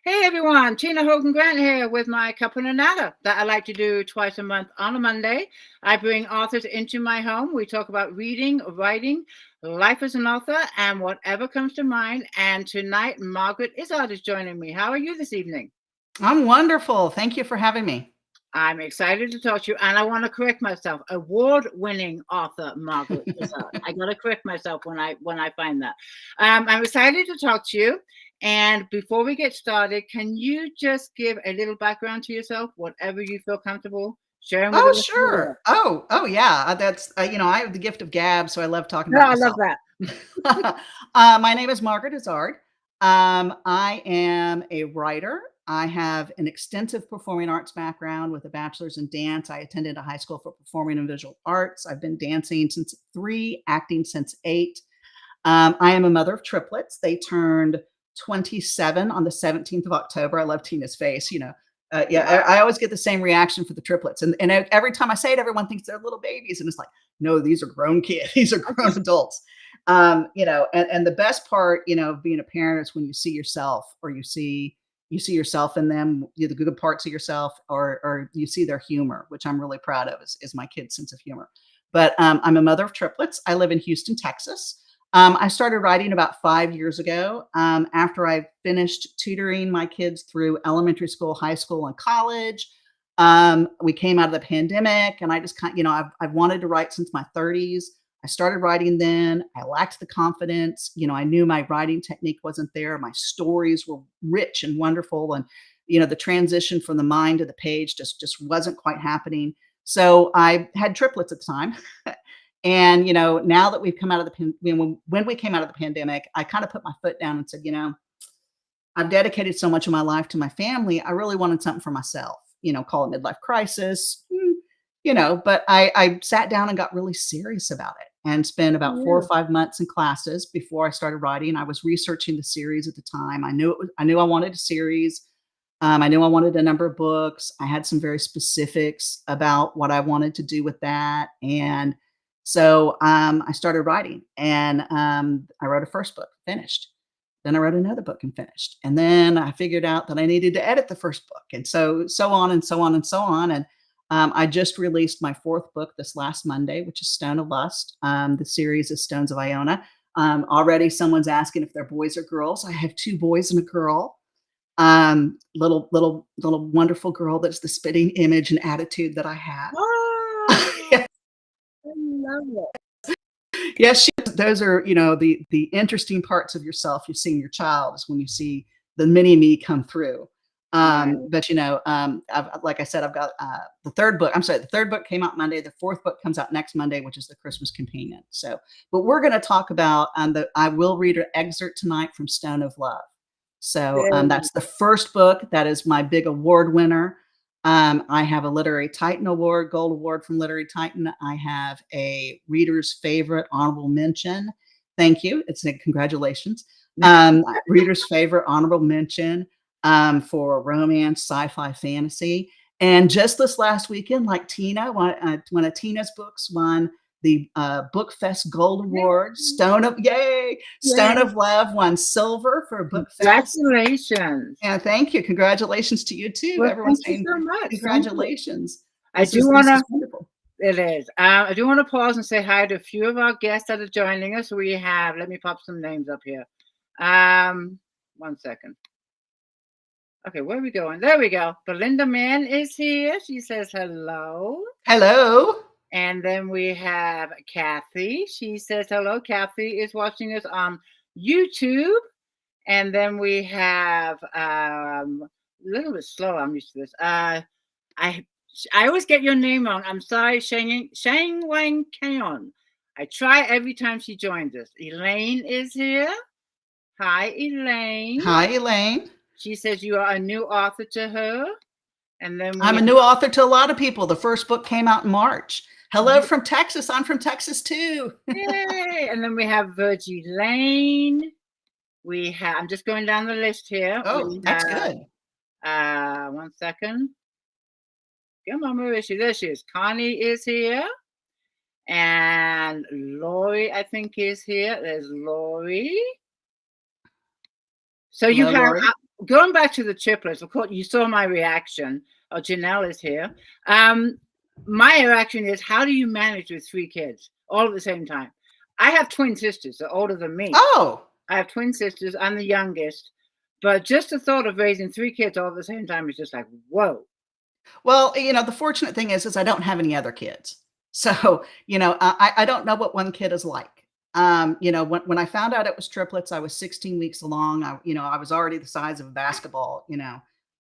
Hey everyone, Tina Hogan Grant here with my Cuppa A Natter that I like to do twice a month on a Monday. I bring authors into my home. We talk about reading, writing, life as an author, and whatever comes to mind. And tonight, Margaret Izard is joining me. How are you this evening? I'm wonderful. Thank you for having me. I'm excited to talk to you, and I want to correct myself. Award-winning author Margaret Izard. I got to correct myself when I find that. I'm excited to talk to you. And before we get started, can you just give a little background to yourself, whatever you feel comfortable sharing with Oh, us? sure. Oh, yeah. That's I have the gift of gab, so I love talking No, about I love myself. that. My name is Margaret Izard. I am a writer. I have an extensive performing arts background with a bachelor's in dance. I attended a high school for performing and visual arts. I've been dancing since 3, acting since 8. I am a mother of triplets. They turned 27 on the 17th of October. I love Tina's face. Yeah, I always get the same reaction for the triplets. And every time I say it, everyone thinks they're little babies. And it's like, no, these are grown kids. These are grown adults. And the best part, of being a parent is when you see yourself or you see yourself in them, the good parts of yourself, or you see their humor, which I'm really proud of is my kids' sense of humor. But I'm a mother of triplets. I live in Houston, Texas. I started writing about 5 years ago after I finished tutoring my kids through elementary school, high school, and college. We came out of the pandemic, and I just I've wanted to write since my 30s. I started writing then. I lacked the confidence. I knew my writing technique wasn't there. My stories were rich and wonderful, and the transition from the mind to the page just wasn't quite happening. So I had triplets at the time. And, now that we've come out of when we came out of the pandemic, I kind of put my foot down and said, I've dedicated so much of my life to my family. I really wanted something for myself, call it midlife crisis, but I sat down and got really serious about it and spent about 4 or 5 months in classes before I started writing. I was researching the series at the time. I knew I wanted a series. I knew I wanted a number of books. I had some very specifics about what I wanted to do with that. And so I started writing, and I wrote a first book, finished. Then I wrote another book and finished. And then I figured out that I needed to edit the first book, and so on and so on and so on. And I just released my 4th book this last Monday, which is Stone of Lust. The series is Stones of Iona. Already someone's asking if they're boys or girls. I have 2 boys and a girl. Little wonderful girl that's the spitting image and attitude that I have. Oh, I love it. Yes, those are, the interesting parts of yourself you see in your child is when you see the mini me come through. But like I said, I've got the 3rd book. I'm sorry, the 3rd book came out Monday. The 4th book comes out next Monday, which is the Christmas Companion. So, but we're going to talk about I will read an excerpt tonight from Stone of Love. So that's the first book. That is my big award winner. I have a Literary Titan Award, Gold Award from Literary Titan. I have a Reader's Favorite Honorable Mention. Thank you. It's a congratulations. Reader's Favorite Honorable Mention for romance, sci-fi, fantasy. And just this last weekend, like Tina, one of Tina's books won the Book Fest Gold Award. Stone of Love won silver for Book Fest. Congratulations. Yeah, thank you. Congratulations to you too. Well, Everyone's thank you saying so much. congratulations. I do want to. It is. I do want to pause and say hi to a few of our guests that are joining us. We have. Let me pop some names up here. 1 second. Okay, where are we going? There we go. Belinda Mann is here. She says hello. Hello. And then we have Kathy. She says hello. Kathy is watching us on YouTube. And then we have a little bit slow. I'm used to this. I always get your name wrong. I'm sorry, Shang Wang Kaon. I try every time she joins us. Elaine is here. Hi, Elaine. Hi, Elaine. She says you are a new author to her. And then I'm a new author to a lot of people. The first book came out in March. Hello from Texas. I'm from Texas too. Yay! And then we have Virgie Lane. I'm just going down the list here. Oh, that's good. 1 second. Come on, where is she? There she is. Connie is here. And Lori, I think, is here. There's Lori. So you have, going back to the triplets, of course, you saw my reaction. Oh, Janelle is here. My reaction is, how do you manage with 3 kids all at the same time? I have twin sisters, they're older than me. Oh, I have twin sisters. I'm the youngest. But just the thought of raising 3 kids all at the same time is just like, whoa. well, the fortunate thing is I don't have any other kids. So, I don't know what one kid is like. When I found out it was triplets, I was 16 weeks along. I was already the size of a basketball.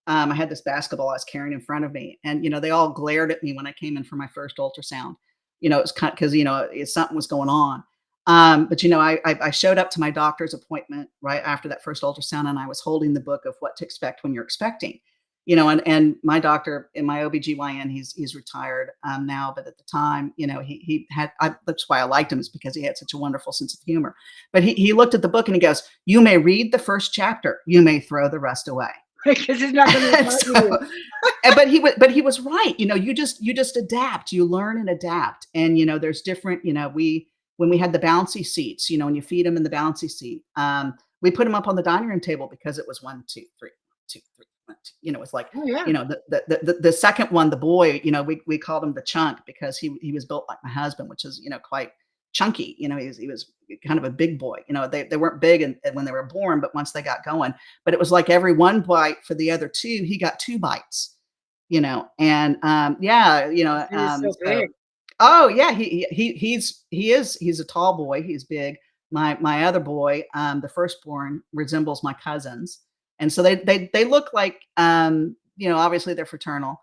I had this basketball I was carrying in front of me, and they all glared at me when I came in for my first ultrasound. It was kind of because something was going on. But I showed up to my doctor's appointment right after that first ultrasound, and I was holding the book of what to expect when you're expecting. And my doctor in my OBGYN, he's retired now, but at the time, he had, that's why I liked him, is because he had such a wonderful sense of humor. But he looked at the book and he goes, "You may read the first chapter, you may throw the rest away." Because it's not going to So, but he was right. You just adapt, you learn and adapt. And, there's different, when we had the bouncy seats, and you feed them in the bouncy seat, we put them up on the dining room table because it was 1, 2, 3, 2, 3. It's like, Oh, yeah. The second one, the boy, we called him the chunk because he was built like my husband, which is, quite chunky. He was kind of a big boy. They weren't big when they were born, but once they got going, but it was like every one bite for the other 2, he got 2 bites, and yeah, He's so big. oh yeah, he's a tall boy. He's big. My other boy, the firstborn, resembles my cousins. And so they look like, obviously they're fraternal,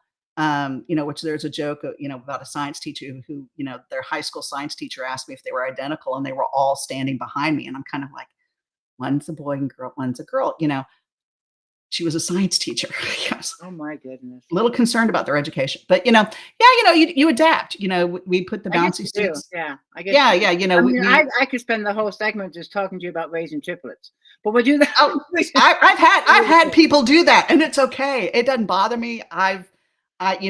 which there's a joke, about a science teacher who, their high school science teacher asked me if they were identical, and they were all standing behind me. And I'm kind of like, one's a boy and girl, one's a girl, she was a science teacher. Yes. Oh my goodness. A little concerned about their education, but you adapt. We put the bouncy seats. Yeah, I guess. Yeah, I could spend the whole segment just talking to you about raising triplets, but we'll do that. Oh, I've had people do that, and it's okay. It doesn't bother me. I've had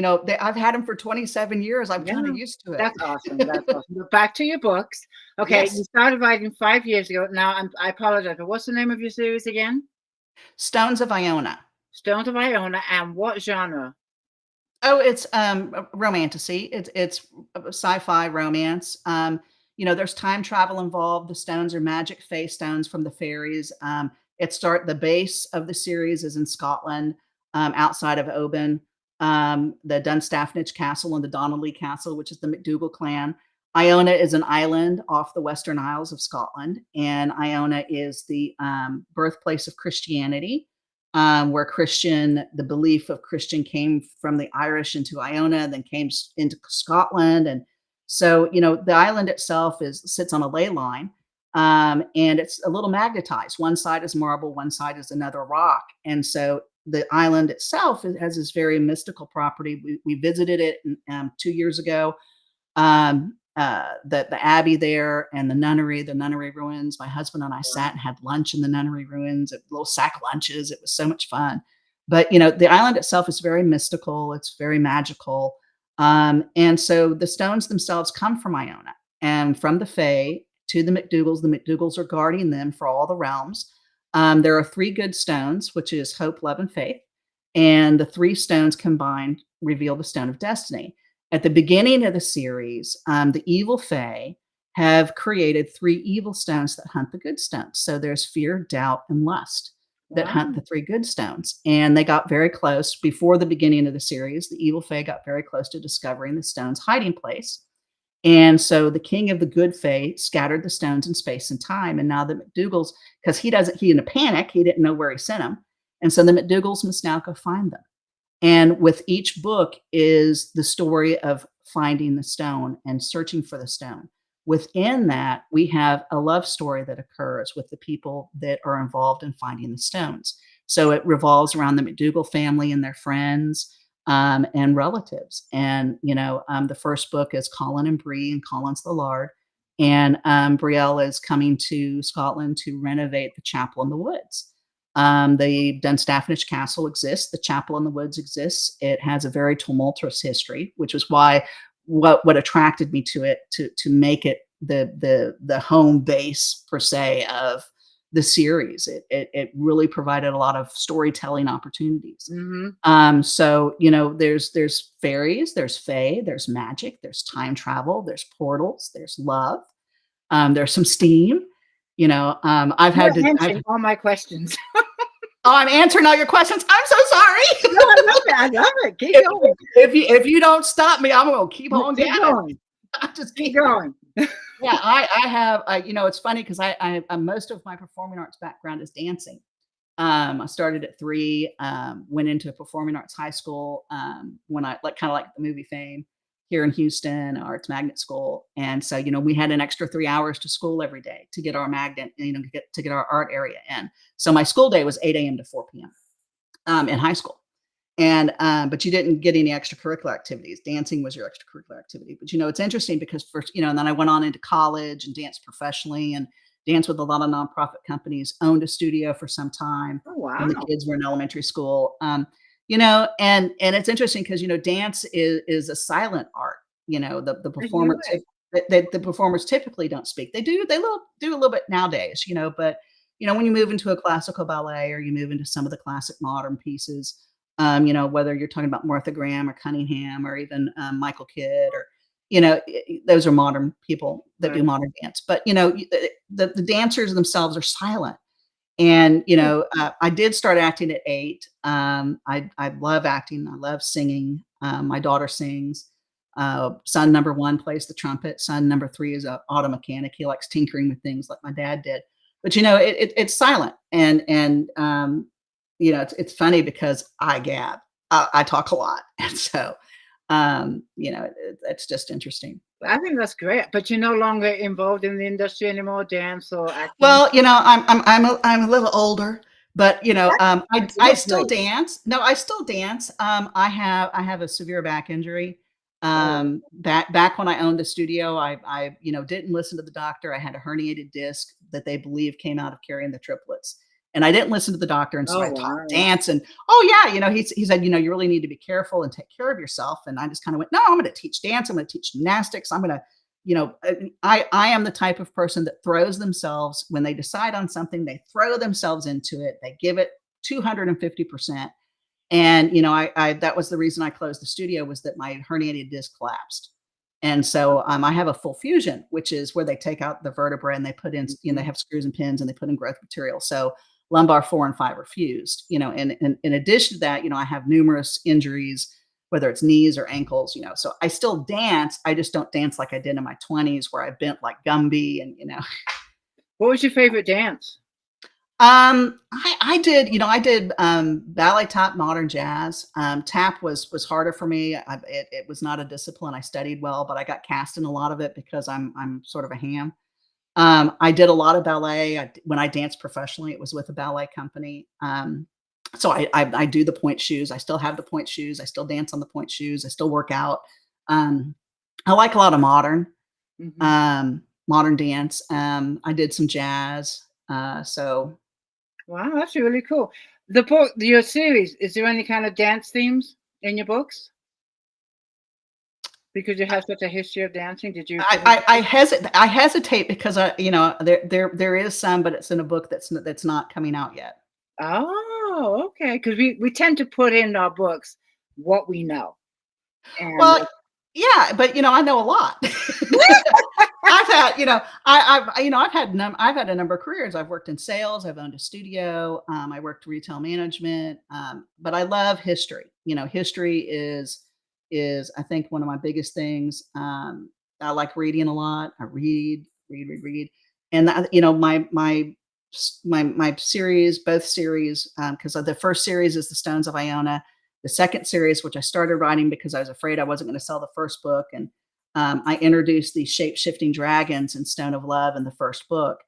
them for 27 years. I'm kind of used to it. That's awesome. That's awesome. But back to your books. Okay, Yes. You started writing 5 years ago. Now I apologize, but what's the name of your series again? Stones of Iona. Stones of Iona, and what genre? Oh, it's romantasy. It's sci-fi romance. There's time travel involved. The stones are magic fae stones from the fairies. The base of the series is in Scotland, outside of Oban, the Dunstaffnage Castle and the Donnelly Castle, which is the MacDougall clan. Iona is an island off the Western Isles of Scotland, and Iona is the birthplace of Christianity, where the belief of Christian came from the Irish into Iona, then came into Scotland. And so, the island itself sits on a ley line, and it's a little magnetized. One side is marble, one side is another rock. And so the island itself has this very mystical property. We visited it 2 years ago. The abbey there and the nunnery ruins. My husband and I sat and had lunch in the nunnery ruins, little sack lunches. It was so much fun. But the island itself is very mystical. It's very magical. And so the stones themselves come from Iona and from the Fae to the MacDougalls. The MacDougalls are guarding them for all the realms. There are 3 good stones, which is hope, love, and faith. And the 3 stones combined reveal the stone of destiny. At the beginning of the series, the evil Fae have created 3 evil stones that hunt the good stones. So there's fear, doubt, and lust that hunt the 3 good stones. And they got very close before the beginning of the series. The evil Fae got very close to discovering the stone's hiding place. And so the king of the good Fae scattered the stones in space and time. And now the MacDougalls, because he in a panic, he didn't know where he sent them. And so the MacDougalls must now go find them. And with each book is the story of finding the stone and searching for the stone. Within that, we have a love story that occurs with the people that are involved in finding the stones. So it revolves around the MacDougall family and their friends and relatives. And, the first book is Colin and Bree, and Colin's the Lard. And Brielle is coming to Scotland to renovate the chapel in the woods. The Dunstaffnage Castle exists. The chapel in the woods exists. It has a very tumultuous history, which is why what attracted me to it, to make it the home base per se of the series. It really provided a lot of storytelling opportunities. Mhm. So, there's fairies, there's fae, there's magic, there's time travel, there's portals, there's love, there's some steam. I've You're had to. answering all my questions. Oh, I'm answering all your questions. I'm so sorry. No, I love it. I love it. Keep if, going. if you don't stop me, I'm gonna keep No, on keep going. going. I just Keep keep. going. Yeah, I have. It's funny because most of my performing arts background is dancing. I started at 3, went into a performing arts high school, when I kind of like the movie Fame here in Houston, Arts Magnet School. And so, we had an extra 3 hours to school every day to get our magnet, to get our art area in. So my school day was 8 a.m. to 4 p.m. In high school. And but you didn't get any extracurricular activities. Dancing was your extracurricular activity. But it's interesting because first, and then I went on into college and danced professionally and danced with a lot of nonprofit companies, owned a studio for some time Oh, when the wow. kids were in elementary school. And it's interesting because dance is a silent art. The I knew performer it. that the performers typically don't speak. They do a little bit nowadays, but when you move into a classical ballet or you move into some of the classic modern pieces, whether you're talking about Martha Graham or Cunningham or even Michael Kidd or, those are modern people that do Right. modern dance. But, the dancers themselves are silent. And, I did start acting at 8. I love acting. I love singing. My daughter sings. Son number 1 plays the trumpet. Son number 3 is a auto mechanic. He likes tinkering with things like my dad did. But it's silent, and it's funny because I gab. I talk a lot, and so it's just interesting. But I think that's great. But you're no longer involved in the industry anymore, dance or acting? well, I'm a little older, but You I look still great. dance. No, I still dance. I have a severe back injury. Oh, Back when I owned the studio, I didn't listen to the doctor. I had a herniated disc that they believe came out of carrying the triplets. And I didn't listen to the doctor, and so oh, I taught wow. dance. And oh yeah, he said, you really need to be careful and take care of yourself. And I just kind of went, no, I'm going to teach dance. I'm going to teach gymnastics. I'm going to, I am the type of person that throws themselves when they decide on something. They throw themselves into it. They give it 250%. And I that was the reason I closed the studio, was that my herniated disc collapsed. And so I have a full fusion, which is where they take out the vertebra and they put in, they Mhm. have screws and pins and they put in growth material. So lumbar 4 and 5 are fused, and in addition to that, I have numerous injuries, whether it's knees or ankles, so I still dance. I just don't dance like I did in my 20s where I bent like Gumby and. What was your favorite dance? I did ballet, tap, modern jazz. Tap was harder for me. It was not a discipline I studied well, but I got cast in a lot of it because I'm sort of a ham. I did a lot of ballet. When I danced professionally, it was with a ballet company. So I do the point shoes. I still have the point shoes. I still dance on the point shoes. I still work out. Um, I like a lot of Mhm. modern dance. I did some jazz. So Wow, that's really cool. The book, your series, is there any kind of dance themes in your books? Because you have such a history of dancing, did you put in I hesitate because there is some, but it's in a book that's not coming out yet. Oh, okay. Because we tend to put in our books what we know, and Well, yeah, but I know a lot. I've had, I've had a number of careers. I've worked in sales. I've owned a studio. I worked retail management. But I love history. History is I think one of my biggest things. I like reading a lot. I read, and my series, both series, because the first series is the Stones of Iona. The second series, which I started writing because I was afraid I wasn't going to sell the first book, and I introduced these shape-shifting dragons in Stone of Love in the first book,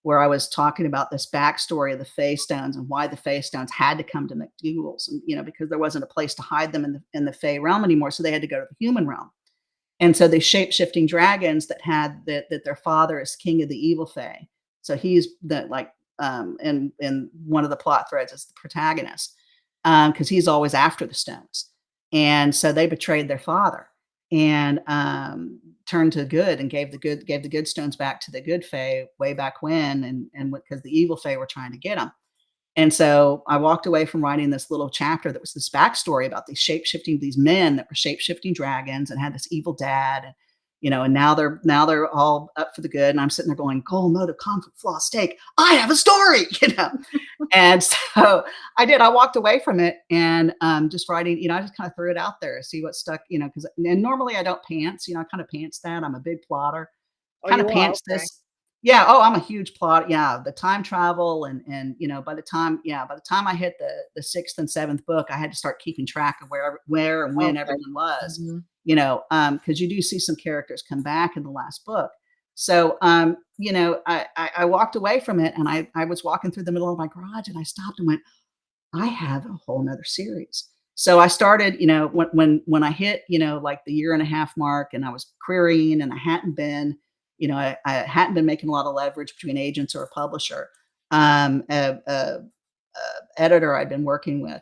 where I was talking about this backstory of the Fae Stones and why the Fae Stones had to come to McDougal's, and because there wasn't a place to hide them in the Fae realm anymore, so they had to go to the human realm. And so these shape-shifting dragons that their father is king of the evil Fae. So he's the and one of the plot threads is the protagonist, because he's always after the stones, and so they betrayed their father. and turned to good and gave the good stones back to the good fae way back when, and because the evil fae were trying to get them. And so I walked away from writing this little chapter that was this backstory about these men that were shape-shifting dragons and had this evil dad, and and now they're all up for the good. And I'm sitting there going, goal, motive, conflict, flaw, stake. I have a story, And so I did. I walked away from it and just writing. I just kind of threw it out there, see what stuck. Because and normally I don't pants. I kind of pants that. I'm a big plotter. Oh, Kind you of are? pants Okay. this. Yeah. Oh, I'm a huge plot. Yeah. The time travel and by the time I hit the sixth and seventh book, I had to start keeping track of where and when Okay. everyone was, Mhm. because you do see some characters come back in the last book. So, I walked away from it and I was walking through the middle of my garage and I stopped and went, I have a whole nother series. So I started, when I hit, like the year and a half mark and I was querying and I hadn't been, I hadn't been making a lot of leverage between agents or a publisher. A editor I'd been working with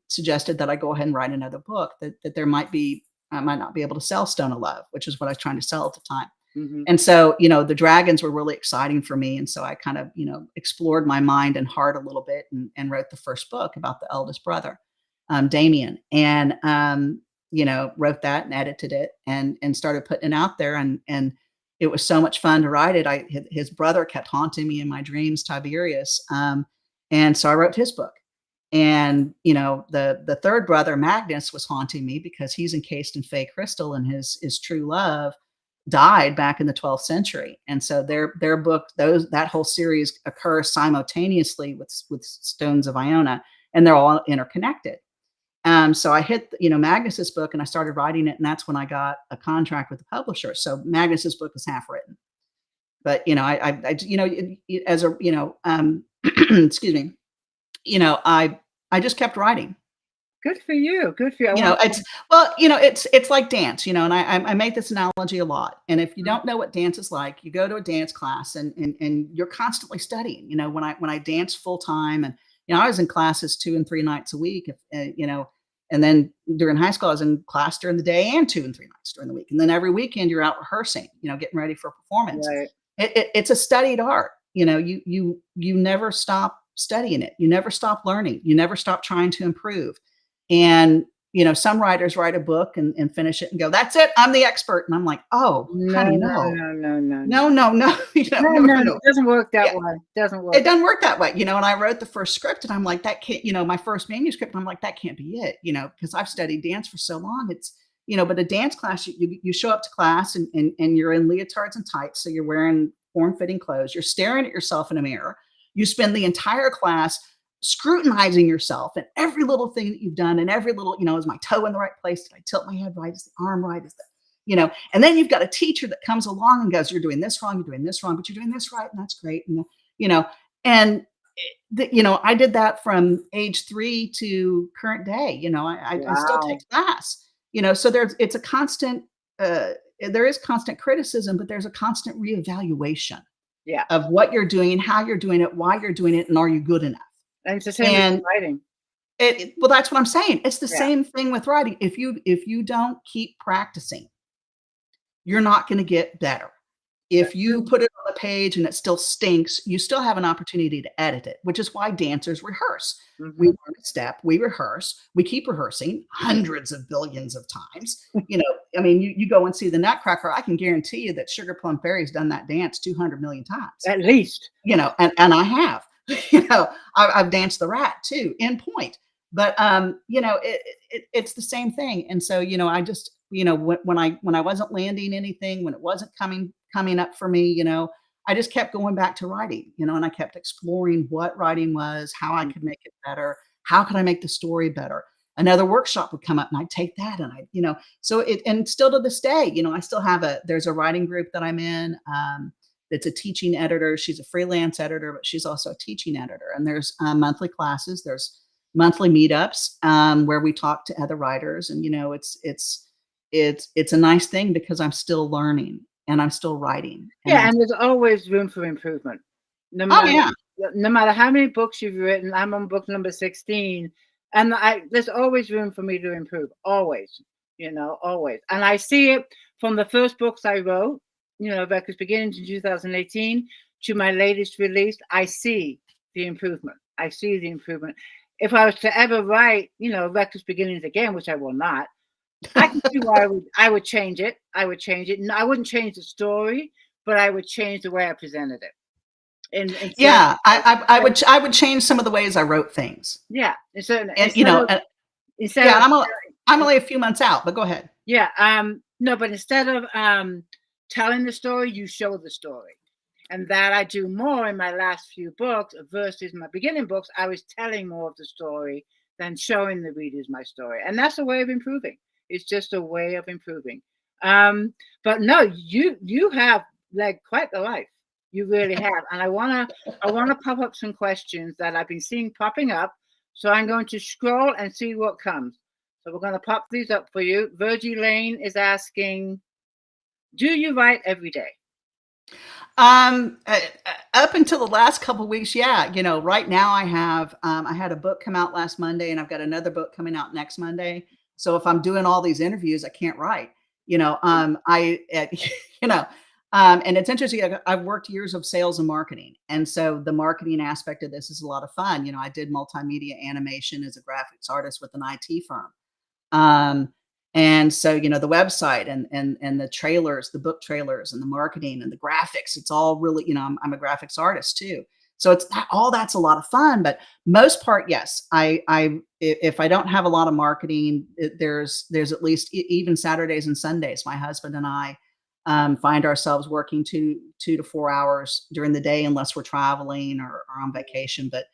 suggested that I go ahead and write another book that I might not be able to sell Stone of Love, which is what I was trying to sell at the time. Mhm. And so, the dragons were really exciting for me. And so I kind of, explored my mind and heart a little bit and wrote the first book about the eldest brother, Damien. And, wrote that and edited it and started putting it out there. And it was so much fun to write it. His brother kept haunting me in my dreams, Tiberius. And so I wrote his book. And, the third brother, Magnus, was haunting me because he's encased in fey crystal and his true love died back in the 12th century. And so their book, that whole series occurs simultaneously with Stones of Iona, and they're all interconnected. So I hit, Magnus's book and I started writing it, and that's when I got a contract with the publisher. So Magnus's book is half written, but as a excuse me, I just kept writing. Good for you. Good for you. I You know, want it's well, it's like dance, and I make this analogy a lot. And if you don't know what dance is like, you go to a dance class and you're constantly studying. When I dance full time, and I was in classes 2 and 3 nights a week, and then during high school I was in class during the day and 2 and 3 nights during the week. And then every weekend you're out rehearsing, getting ready for a performance. right. It's a studied art. You never stop studying it. You never stop learning. You never stop trying to improve. And, some writers write a book and finish it and go, that's it. I'm the expert. And I'm like, oh, No, honey, no, no, no, no, no, no. no, no, no, No, no, no, no, it no. doesn't work that Yeah, way. Doesn't work. it doesn't work that way. And I wrote the first script and I'm like, that can't, my first manuscript. I'm like, that can't be it, because I've studied dance for so long. It's, but a dance class, you show up to class and you're in leotards and tights. So you're wearing form-fitting clothes. You're staring at yourself in a mirror. You spend the entire class scrutinizing yourself and every little thing that you've done and every little, is my toe in the right place? Did I tilt my head right? Is the arm right? Is that, and then you've got a teacher that comes along and goes, you're doing this wrong, but you're doing this right. And that's great. And, and I did that from age 3 to current day. I still take Wow. class, so it's a constant, there is constant criticism, but there's a constant reevaluation Yeah. of what you're doing, how you're doing it, why you're doing it, and are you good enough? And it's the same with And writing. well, that's what I'm saying. It's the Yeah. same thing with writing. If you don't keep practicing, you're not going to get better. That's If you true. put it on the page and it still stinks, you still have an opportunity to edit it, which is why dancers rehearse. We Mhm. learn a step, we rehearse, we keep rehearsing hundreds of billions of times. I mean, you go and see the Nutcracker. I can guarantee you that Sugar Plum Fairy's done that dance 200 million times. At least. And I have, I've danced the rat too, in point. But it's the same thing. And so, I just, when I wasn't landing anything, when it wasn't coming up for me, I just kept going back to writing, and I kept exploring what writing was, how I could make it better, how could I make the story better. Another workshop would come up and I'd take that and so and still to this day, I still have there's a writing group that I'm in. That's a teaching editor. She's a freelance editor, but she's also a teaching editor. And there's monthly classes. There's monthly meetups where we talk to other writers. And it's a nice thing because I'm still learning and I'm still writing. And Yeah, and there's always room for improvement. No oh matter yeah, no matter how many books you've written, I'm on book number 16, and there's always room for me to improve. Always. always. And I see it from the first books I wrote, Rebecca's Beginnings in 2018 to my latest release. I see the improvement. I see the improvement. If I was to ever write, Rebecca's Beginnings again, which I will not, I can see why I would change it. I would change it. No, I wouldn't change the story, but I would change the way I presented it. Yeah, I would change some of the ways I wrote things. Yeah, and I'm only a few months out, but go ahead. Yeah, no, but instead of telling the story, you show the story, and that I do more in my last few books versus my beginning books. I was telling more of the story than showing the readers my story, and that's a way of improving. It's just a way of improving. But no, you have led quite the life. You really have. And I wanna pop up some questions that I've been seeing popping up. So I'm going to scroll and see what comes. So we're going to pop these up for you. Virgie Lane is asking, do you write every day? Up until the last couple of weeks, yeah. Right now I had a book come out last Monday, and I've got another book coming out next Monday. So if I'm doing all these interviews, I can't write. And it's interesting. I've worked years of sales and marketing. And so the marketing aspect of this is a lot of fun. I did multimedia animation as a graphics artist with an IT firm. And so, the website and the trailers, the book trailers and the marketing and the graphics, it's all really, I'm a graphics artist too. So all that's a lot of fun, but most part, yes, if I don't have a lot of marketing, there's at least even Saturdays and Sundays, my husband and I find ourselves working 2 to 4 hours during the day, unless we're traveling or on vacation. But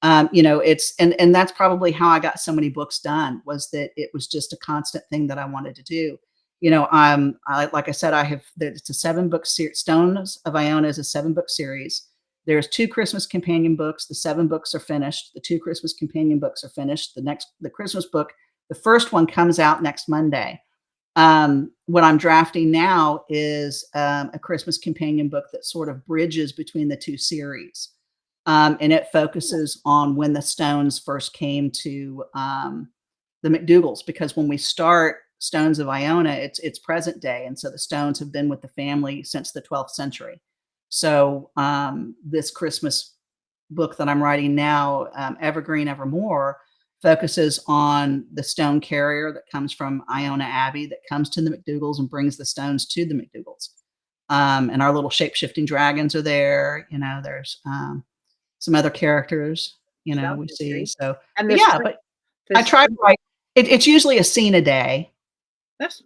it's and that's probably how I got so many books done, was that it was just a constant thing that I wanted to do. Like I said, it's a 7-book series. Stones of Iona is a 7-book series. There's 2 Christmas companion books. The 7 books are finished. The 2 Christmas companion books are finished. The Christmas book, the first one comes out next Monday. What I'm drafting now is a Christmas companion book that sort of bridges between the 2 series. And it focuses on when the Stones first came to the McDougalls, because when we start Stones of Iona, it's present day. And so the Stones have been with the family since the 12th century. So this Christmas book that I'm writing now, Evergreen Evermore, focuses on the stone carrier that comes from Iona Abbey, that comes to the McDougalls and brings the stones to the McDougalls. And our little shape-shifting dragons are there. There's some other characters, we see. So, but I try to write. It's usually a scene a day. That's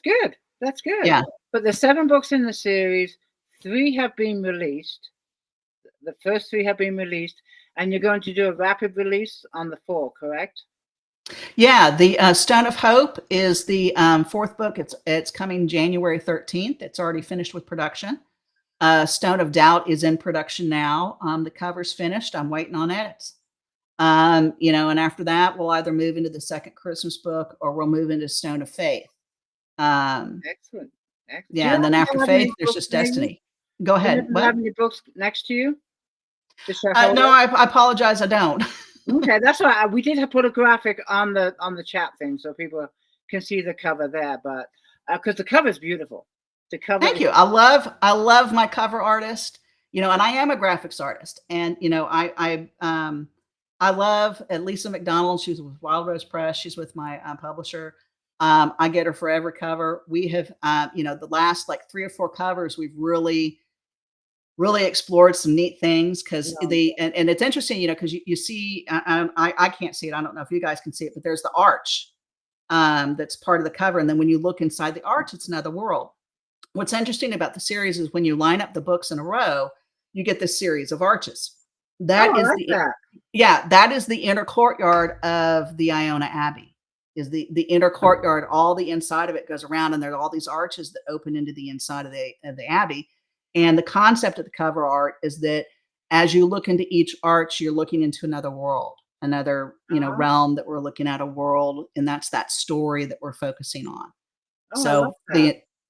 good. That's good. Yeah. But the 7 books in the series, 3 have been released. The first 3 have been released, and you're going to do a rapid release on the 4, correct? Yeah, the Stone of Hope is the 4th book. It's coming January 13th. It's already finished with production. Stone of Doubt is in production now. The cover's finished. I'm waiting on edits. And after that, we'll either move into the 2nd Christmas book, or we'll move into Stone of Faith. Excellent. Yeah, and then after Faith, there's just Destiny. Go ahead. Do you have any books next to you? No, I apologize. I don't. Okay, that's why we did put a graphic on the chat thing, so people can see the cover there. But because the cover is beautiful. The cover. Thank you. I love my cover artist. And I am a graphics artist, and I love Lisa McDonald. She's with Wild Rose Press. She's with my publisher. I get her for every cover. We have, the last 3 or 4 covers, we've really explored some neat things, because and it's interesting, because you see, I can't see it. I don't know if you guys can see it, but there's the arch that's part of the cover. And then when you look inside the arch, it's another world. What's interesting about the series is when you line up the books in a row, you get this series of arches. That is the inner courtyard of the Iona Abbey. Is the inner courtyard. All the inside of it goes around, and there are all these arches that open into the inside of the Abbey. And the concept of the cover art is that as you look into each arch, you're looking into another world, another realm that we're looking at, a world, and that's that story that we're focusing on. So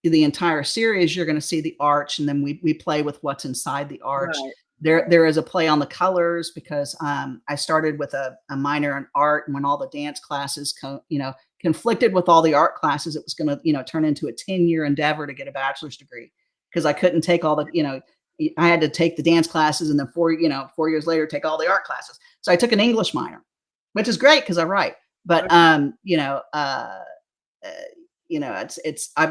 the entire series, you're going to see the arch, and then we play with what's inside the arch. There is a play on the colors because I started with a minor in art, and when all the dance classes, conflicted with all the art classes, it was going to, turn into a 10-year endeavor to get a bachelor's degree because I couldn't take all the, I had to take the dance classes and then 4 years later take all the art classes. So I took an English minor, which is great because I write. But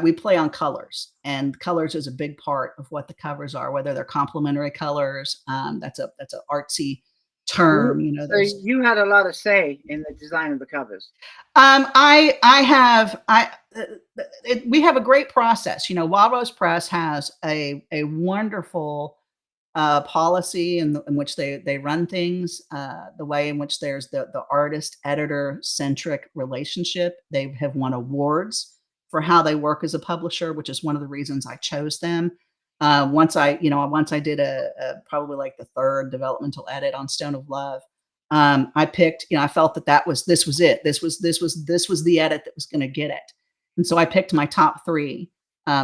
we play on colors, and colors is a big part of what the covers are, whether they're complementary colors. That's a artsy term. So you had a lot of say in the design of the covers. We have a great process. Wild Rose Press has a wonderful policy in which they run things, the way in which there's the artist editor centric relationship. They have won awards for how they work as a publisher, which is one of the reasons I chose them. Once I did a probably like the third developmental edit on Stone of Love, I picked, I felt this was it. This was the edit that was going to get it. And so I picked my top 3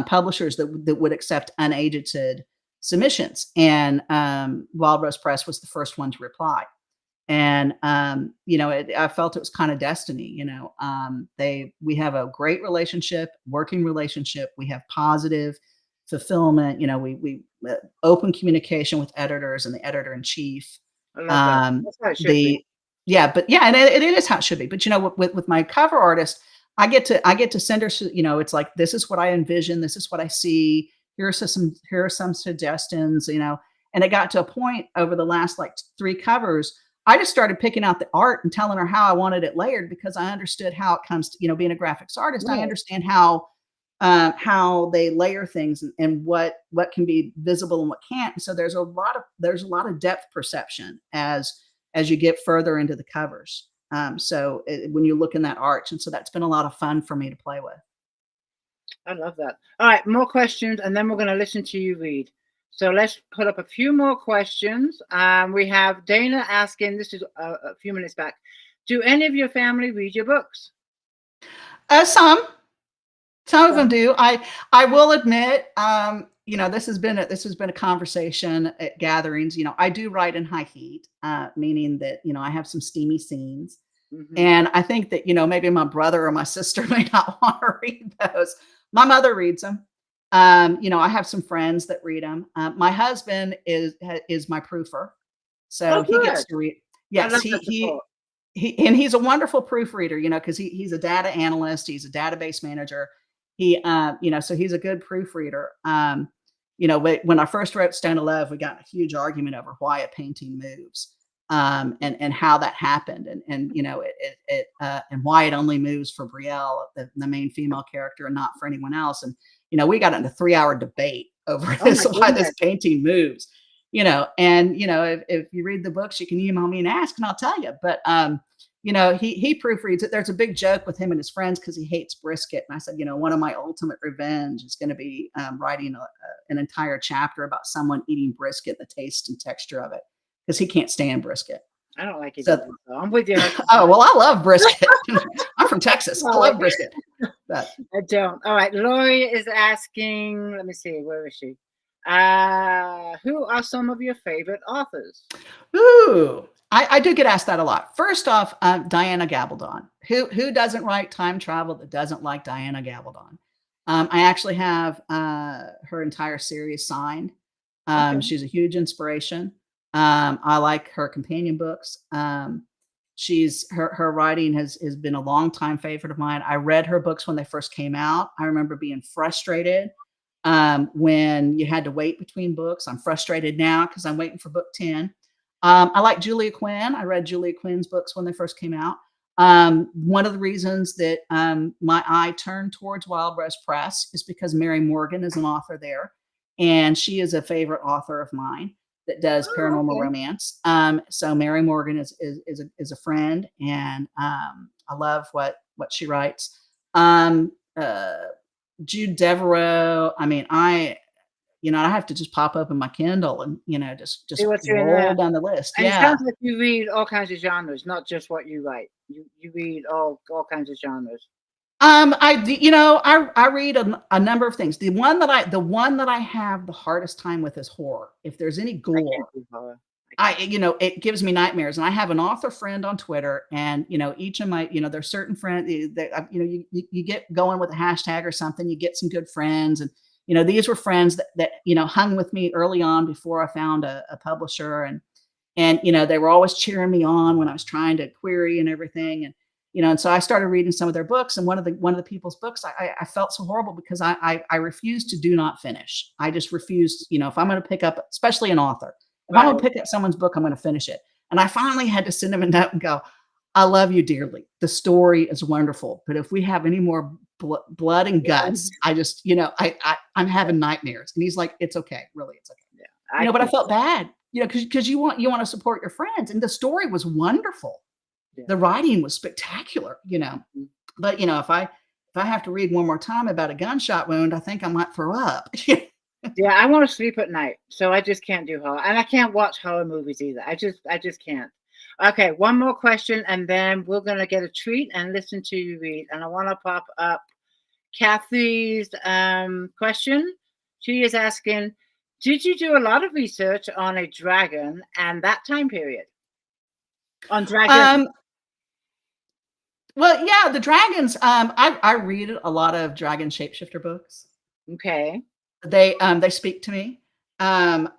publishers that would accept unagented submissions. And Wild Rose Press was the first one to reply. And, I felt it was kind of destiny. We have a great relationship, working relationship. We have positive fulfillment. We open communication with editors and the editor in chief. I love that. That's how it should be. And it is how it should be. But with my cover artist, I get to send her. It's like, this is what I envision. This is what I see. Here are some suggestions. And it got to a point over the last 3 covers. I just started picking out the art and telling her how I wanted it layered because I understood how it comes to, being a graphics artist. Right. I understand how they layer things and what can be visible and what can't. So there's a lot of depth perception as you get further into the covers. When you look in that arch, and so that's been a lot of fun for me to play with. I love that. All right, more questions, and then we're going to listen to you read. So let's put up a few more questions. We have Dana asking, this is a few minutes back, do any of your family read your books? Some of them do. I will admit, this has been a conversation at gatherings. I do write in high heat, meaning that, I have some steamy scenes. Mm-hmm. And I think that, maybe my brother or my sister may not want to read those. My mother reads them. I have some friends that read them. My husband is my proofer. So he gets to read. Yes, he's a wonderful proofreader, because he's a data analyst. He's a database manager. So he's a good proofreader. When I first wrote Stone of Love, we got in a huge argument over why a painting moves, and how that happened, and why it only moves for Brielle, the main female character, and not for anyone else. And we got into a 3-hour debate over this, why this painting moves. If you read the books, you can email me and ask, and I'll tell you. But he proofreads it. There's a big joke with him and his friends because he hates brisket. And I said, one of my ultimate revenge is going to be writing an entire chapter about someone eating brisket, the taste and texture of it, because he can't stand brisket. I don't like it. So I'm with you. Oh, well, I love brisket. I'm from Texas. I love brisket. But I don't. All right. Lori is asking, let me see, where is she? Who are some of your favorite authors? Ooh, I do get asked that a lot. First off, Diana Gabaldon. Who doesn't write time travel that doesn't like Diana Gabaldon? I actually have her entire series signed. Okay. She's a huge inspiration. I like her companion books. Her writing has been a long time favorite of mine. I read her books when they first came out. I remember being frustrated when you had to wait between books. I'm frustrated now because I'm waiting for book 10. I like Julia Quinn. I read Julia Quinn's books when they first came out. One of the reasons that my eye turned towards Wild Rose Press is because Mary Morgan is an author there, and she is a favorite author of mine that does paranormal romance. So Mary Morgan is a friend, and I love what she writes. Jude Devereaux. I mean, I have to just pop open my Kindle and just roll down the list. And it sounds like you read all kinds of genres, not just what you write. You read all kinds of genres. I read a number of things. The one that I have the hardest time with is horror. If there's any I can't gore, do horror. I can't. it gives me nightmares. And I have an author friend on Twitter, and each of my, there's certain friends that you get going with a hashtag or something, you get some good friends, and these were friends that hung with me early on before I found a publisher, and they were always cheering me on when I was trying to query and everything, and so I started reading some of their books, and one of the people's books, I felt so horrible because I refused to do not finish. I just refused, if I'm going to pick up, especially an author, if I'm going Right. to pick up someone's book, I'm going to finish it. And I finally had to send him a note and go, I love you dearly. The story is wonderful, but if we have any more blood and Yeah. guts, I just, I'm having nightmares. And he's like, it's okay, really, it's okay. Yeah. I But I can't. felt bad, because you want to support your friends, and the story was wonderful. Yeah. The writing was spectacular, Mhm. but if I have to read one more time about a gunshot wound, I think I might throw up. Yeah, I want to sleep at night, so I just can't do horror, and I can't watch horror movies either. I just can't. Okay, one more question, and then we're gonna get a treat and listen to you read. And I want to pop up Kathy's question. She is asking, did you do a lot of research on a dragon and that time period? On dragons. um, well, yeah, the dragons. I read a lot of dragon shapeshifter books. Okay. They speak to me. I've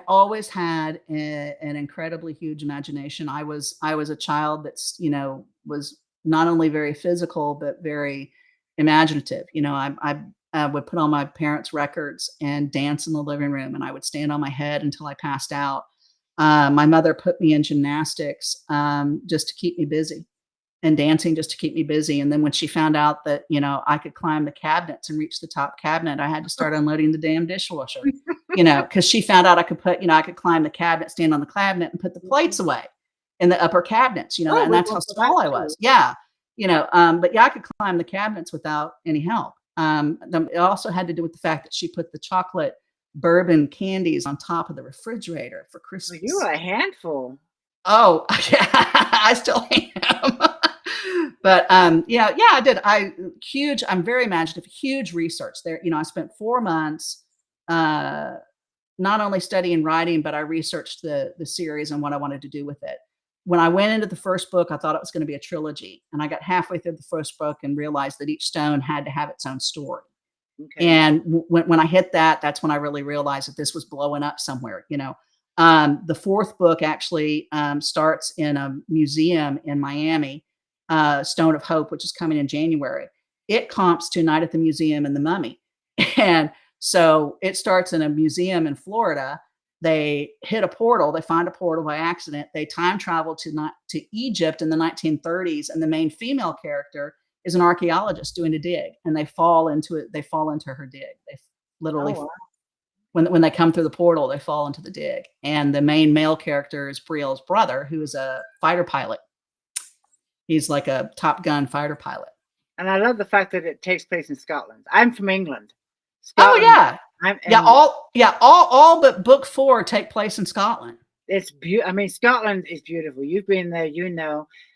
always had an incredibly huge imagination. I was a child that's was not only very physical but very imaginative. I would put on my parents' records and dance in the living room, and I would stand on my head until I passed out. My mother put me in gymnastics, just to keep me busy, and dancing just to keep me busy. And then when she found out that, I could climb the cabinets and reach the top cabinet, I had to start unloading the damn dishwasher, because she found out I could climb the cabinet, stand on the cabinet, and put the plates away in the upper cabinets, Oh, and we that's how go for that small I too. was. Yeah. But yeah, I could climb the cabinets without any help. It also had to do with the fact that she put the chocolate bourbon candies on top of the refrigerator for Well, you are Christmas. a handful. Oh, yeah, I still am. But, yeah, I did. I'm very imaginative, huge research there. I spent 4 months, uh, not only studying writing, but I researched the series and what I wanted to do with it. When I went into the first book, I thought it was gonna be a trilogy, and I got halfway through the first book and realized that each stone had to have its own story. Okay. And when I hit that, that's when I really realized that this was blowing up somewhere. The fourth book actually starts in a museum in Miami, Stone of Hope, which is coming in January. It comps to Night at the Museum and The Mummy. And so it starts in a museum in Florida. They hit a portal, they find a portal by accident. They time travel to Egypt in the 1930s, and the main female character is an archaeologist doing a dig, and they fall into it. They fall into her dig. They Oh, literally, wow. when they come through the portal, they fall into the dig. And the main male character is Brielle's brother, who is a fighter pilot. He's like a Top Gun fighter pilot. And I love the fact that it takes place in Scotland. I'm from England. Oh Scotland. yeah, I'm yeah. and All but book 4 take place in Scotland. it's beautiful. I mean, Scotland is beautiful. You've been there,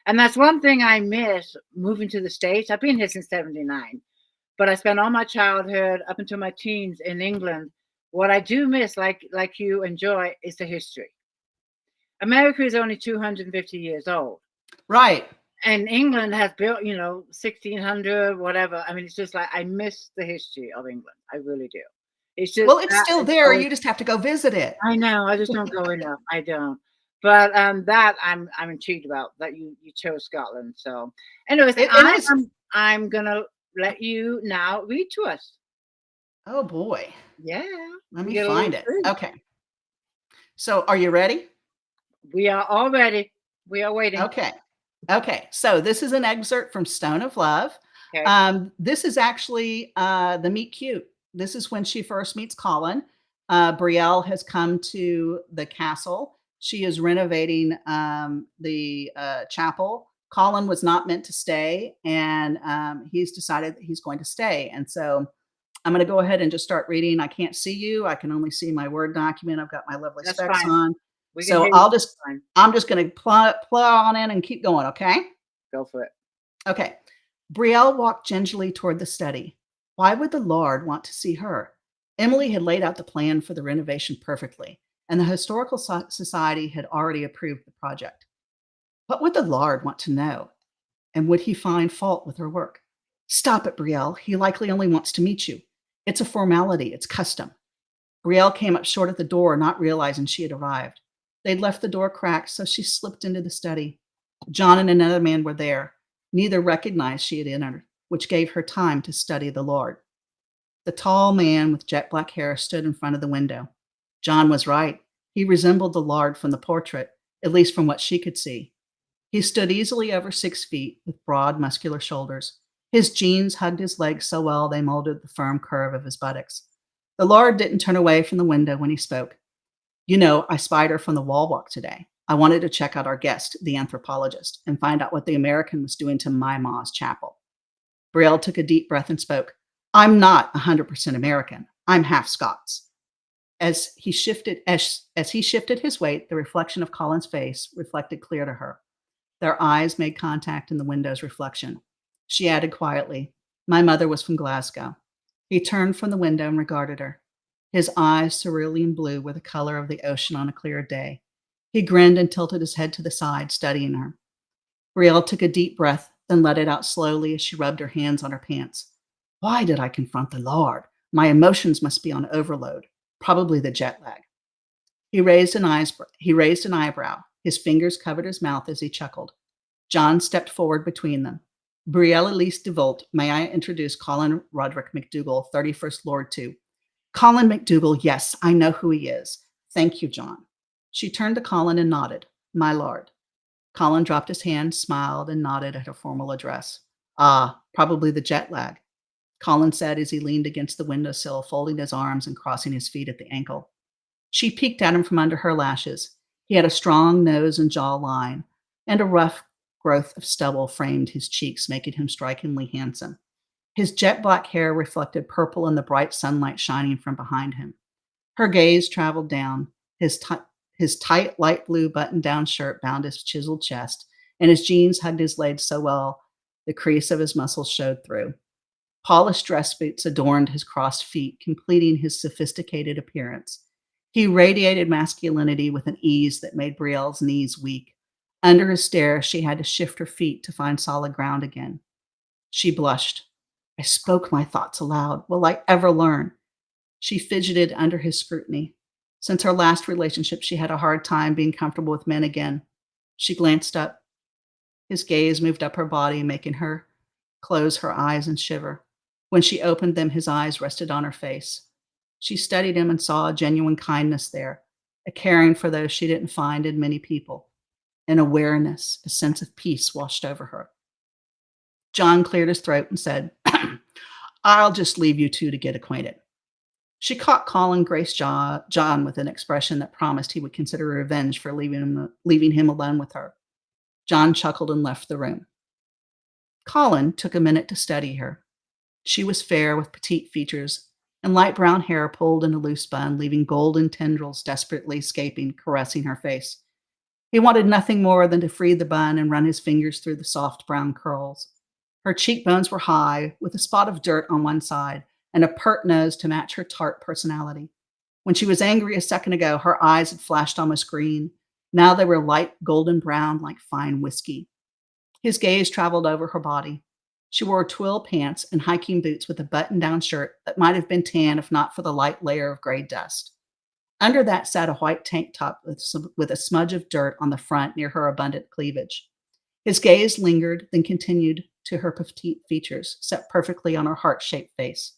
and that's one thing I miss moving to the States. I've been here since '79, but I spent all my childhood up until my teens in England. What I do miss, like you enjoy, is the history. America is only 250 years old, Right. and England has built, 1600, whatever. I mean, it's just like I miss the history of England. I really do. It's just Well, it's that still it's there. always. You just have to go visit it. I know. I just don't go enough. I don't. But that I'm intrigued about that you chose Scotland. So, anyways, It is. I'm gonna let you now read to us. Oh boy. Yeah, Let we me get a little find it. treat. Okay. So, are you ready? We are all ready. We are waiting. Okay. Okay. So, this is an excerpt from Stone of Love. Okay. This is actually the meet cute. This is when she first meets Colin. Brielle has come to the castle. She is renovating the chapel. Colin was not meant to stay, and he's decided that he's going to stay. And so I'm going to go ahead and just start reading. I can't see you. I can only see my Word document. I've got my lovely That's specs fine. on. We can So hear you. Fine. I'm just going to plow on in and keep going. Okay. Go for it. Okay. Brielle walked gingerly toward the study. Why would the Lord want to see her? Emily had laid out the plan for the renovation perfectly, and the Historical Society had already approved the project. What would the Lord want to know? And would he find fault with her work? Stop it, Brielle. He likely only wants to meet you. It's a formality, it's custom. Brielle came up short at the door, not realizing she had arrived. They'd left the door cracked, so she slipped into the study. John and another man were there. Neither recognized she had entered, which gave her time to study the Lord. The tall man with jet black hair stood in front of the window. John was right. He resembled the Lord from the portrait, at least from what she could see. He stood easily over 6 feet with broad, muscular shoulders. His jeans hugged his legs so well they molded the firm curve of his buttocks. The Lord didn't turn away from the window when he spoke. You know, I spied her from the wall walk today. I wanted to check out our guest, the anthropologist, and find out what the American was doing to my ma's chapel. Brielle took a deep breath and spoke. I'm not 100% American. I'm half Scots. As he shifted his weight, the reflection of Colin's face reflected clear to her. Their eyes made contact in the window's reflection. She added quietly, my mother was from Glasgow. He turned from the window and regarded her. His eyes, cerulean blue, were the color of the ocean on a clear day. He grinned and tilted his head to the side, studying her. Brielle took a deep breath, then let it out slowly as she rubbed her hands on her pants. Why did I confront the Lord? My emotions must be on overload, probably the jet lag. He raised an eyebrow. His fingers covered his mouth as he chuckled. John stepped forward between them. Brielle Elise DeVolt, may I introduce Colin Roderick McDougall, 31st Lord to. Colin McDougall, yes, I know who he is. Thank you, John. She turned to Colin and nodded. My lord. Colin dropped his hand, smiled, and nodded at her formal address. Ah, probably the jet lag, Colin said as he leaned against the windowsill, folding his arms and crossing his feet at the ankle. She peeked at him from under her lashes. He had a strong nose and jaw line, and a rough growth of stubble framed his cheeks, making him strikingly handsome. His jet black hair reflected purple in the bright sunlight shining from behind him. Her gaze traveled down. His tight light blue button-down shirt bound his chiseled chest, and his jeans hugged his legs so well the crease of his muscles showed through. Polished dress boots adorned his crossed feet, completing his sophisticated appearance. He radiated masculinity with an ease that made Brielle's knees weak. Under his stare, she had to shift her feet to find solid ground again. She blushed. I spoke my thoughts aloud. Will I ever learn? She fidgeted under his scrutiny. Since her last relationship, she had a hard time being comfortable with men again. She glanced up. His gaze moved up her body, making her close her eyes and shiver. When she opened them, his eyes rested on her face. She studied him and saw a genuine kindness there, a caring for those she didn't find in many people. An awareness, a sense of peace washed over her. John cleared his throat and said, I'll just leave you two to get acquainted. She caught Colin Grace John with an expression that promised he would consider revenge for leaving him alone with her. John chuckled and left the room. Colin took a minute to study her. She was fair with petite features and light brown hair pulled in a loose bun, leaving golden tendrils desperately caressing her face. He wanted nothing more than to free the bun and run his fingers through the soft brown curls. Her cheekbones were high, with a spot of dirt on one side, and a pert nose to match her tart personality. When she was angry a second ago, her eyes had flashed almost green. Now they were light golden brown like fine whiskey. His gaze traveled over her body. She wore twill pants and hiking boots with a button-down shirt that might have been tan if not for the light layer of gray dust. Under that sat a white tank top with a smudge of dirt on the front near her abundant cleavage. His gaze lingered, then continued to her petite features, set perfectly on her heart-shaped face.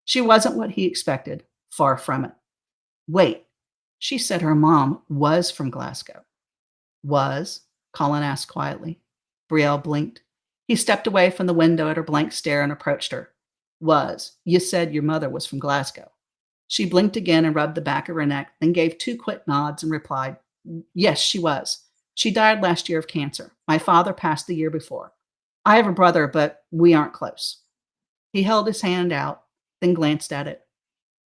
She wasn't what he expected, far from it. Wait, she said her mom was from Glasgow. Was? Colin asked quietly. Brielle blinked. He stepped away from the window at her blank stare and approached her. Was. You said your mother was from Glasgow. She blinked again and rubbed the back of her neck, then gave 2 quick nods and replied, yes, she was. She died last year of cancer. My father passed the year before. I have a brother, but we aren't close. He held his hand out, then glanced at it.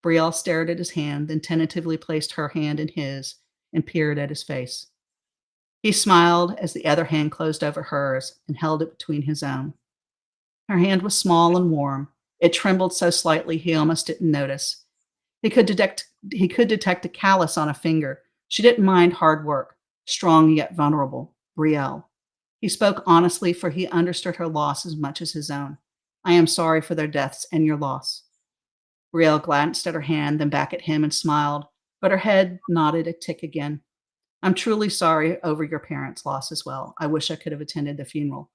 Brielle stared at his hand, then tentatively placed her hand in his and peered at his face. He smiled as the other hand closed over hers and held it between his own. Her hand was small and warm. It trembled so slightly he almost didn't notice. He could detect a callus on a finger. She didn't mind hard work, strong yet vulnerable. Brielle. He spoke honestly, for he understood her loss as much as his own. I am sorry for their deaths and your loss. Brielle glanced at her hand, then back at him and smiled, but her head nodded a tick again. I'm truly sorry over your parents' loss as well. I wish I could have attended the funeral.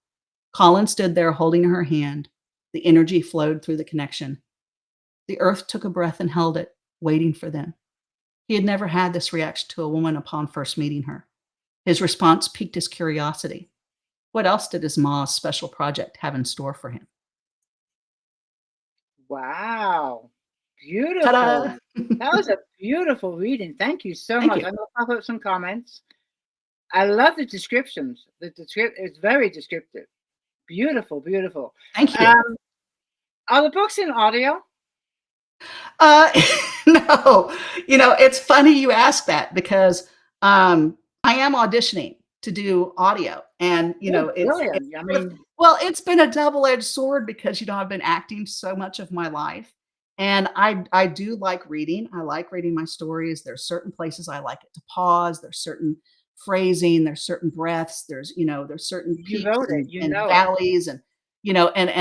Colin stood there holding her hand. The energy flowed through the connection. The earth took a breath and held it, waiting for them. He had never had this reaction to a woman upon first meeting her. His response piqued his curiosity. What else did his ma's special project have in store for him? Wow. Ta-da! Beautiful. That was a beautiful reading. Thank you so Thank much. you. I'm going to pop up some comments. I love the descriptions. The description is very descriptive. Beautiful, beautiful. Thank you. Are the books in audio? Uh, no, it's funny you ask that because I am auditioning to do audio, and Oh, it's brilliant. I mean, well, it's been a double-edged sword because I've been acting so much of my life, and I do like reading. I like reading my stories. There's certain places I like it to pause. There's certain phrasing. There's certain breaths. There's certain you peaks wrote it. You and know it. valleys, and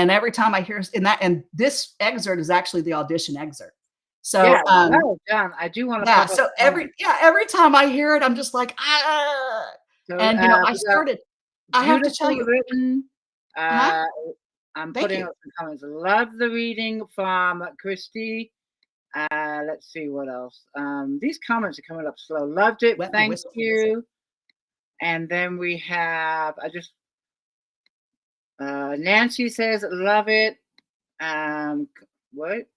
every time I hear and this excerpt is actually the audition excerpt. So Yeah, well done. I do want to yeah, pop up so some comments. every time I hear it, I'm just like, ah. So, And we got I have to tell beautiful you, written. huh? I'm Thank putting you. up some comments. Love the reading from Christy. Let's see what else. These comments are coming up slow. Loved it. Wet the Thank whistle. you. And then we have, Nancy says, love it. What?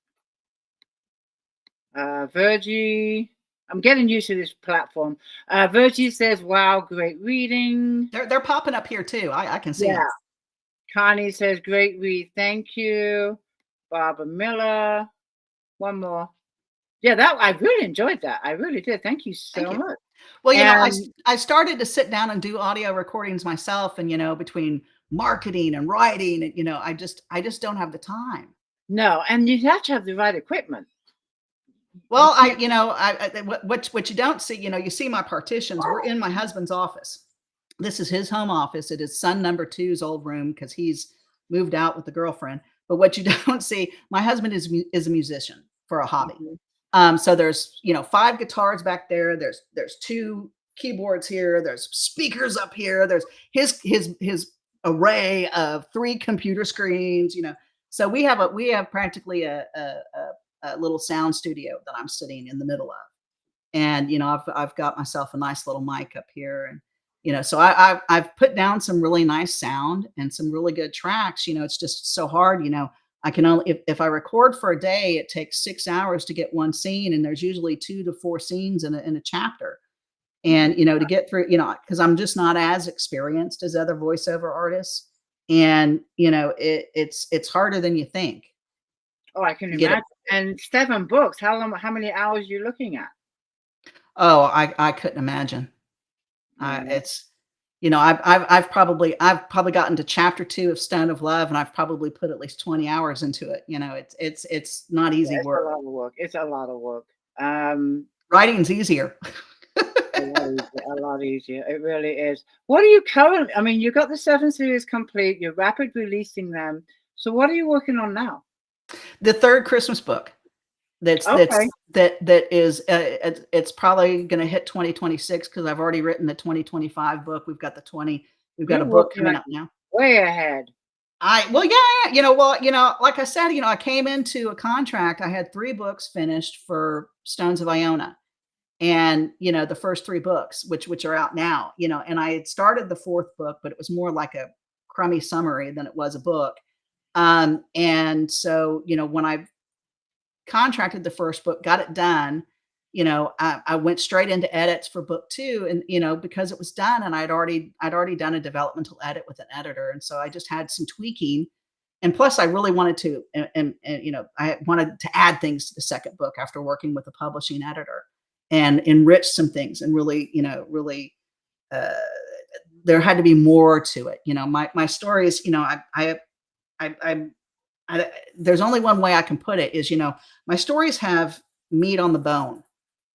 Virgie, I'm getting used to this platform. Virgie says, wow, great reading. They're popping up here too. I can see Yeah. them. Connie says, great read. Thank you. Barbara Miller. One more. Yeah, I really enjoyed that. I really did. Thank you so Thank you. much. Well, And I started to sit down and do audio recordings myself, and between marketing and writing, and I just don't have the time. no, and you have to have the right equipment. Well, what you don't see, you see my partitions. We're in my husband's office. This is his home office. It is son number 2's old room because he's moved out with the girlfriend. But what you don't see, my husband is a musician for a hobby. So there's 5 guitars back there. There's 2 keyboards here. There's speakers up here. There's his array of 3 computer screens. So we have practically a little sound studio that I'm sitting in the middle of, and I've got myself a nice little mic up here, and so I've put down some really nice sound and some really good tracks. It's just so hard. I can only if I record for a day, it takes 6 hours to get one scene, and there's usually 2 to 4 scenes in a chapter. And to get through, because I'm just not as experienced as other voiceover artists, and it's harder than you think. Oh, I can imagine. And 7 books. How many hours are you looking at? Oh, I couldn't imagine. It's I've probably gotten to chapter 2 of Stone of Love, and I've probably put at least 20 hours into it. It's not easy work. It's a lot of work. It's a lot of work. Writing's easier. A lot easier. It really is. What are you currently? I mean, you got the 7 series complete. You're rapid releasing them. So what are you working on now? The 3rd Christmas book. It's probably going to hit 2026 because I've already written the 2025 book. We've got a book coming up now. Way ahead. Like I said, I came into a contract. I had 3 books finished for Stones of Iona, and the first 3 books, which are out now, and I had started the 4th book, but it was more like a crummy summary than it was a book. And so, when I contracted the first book, got it done, I went straight into edits for book 2, and because it was done, and I'd already done a developmental edit with an editor, and so I just had some tweaking, and plus I really wanted to, and I wanted to add things to the 2nd book after working with a publishing editor, and enrich some things, and really, there had to be more to it. My stories, there's only one way I can put it is, my stories have meat on the bone.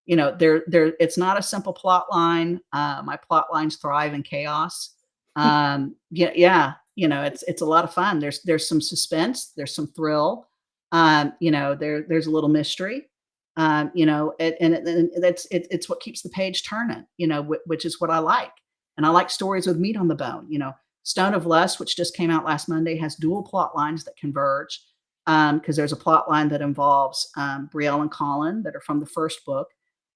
It's not a simple plot line. My plot lines thrive in chaos. Yeah, it's a lot of fun. There's some suspense, there's some thrill. There's a little mystery. And it's what keeps the page turning, which is what I like. And I like stories with meat on the bone. Stone of Lust, which just came out last Monday, has dual plot lines that converge, because there's a plot line that involves Brielle and Colin that are from the first book,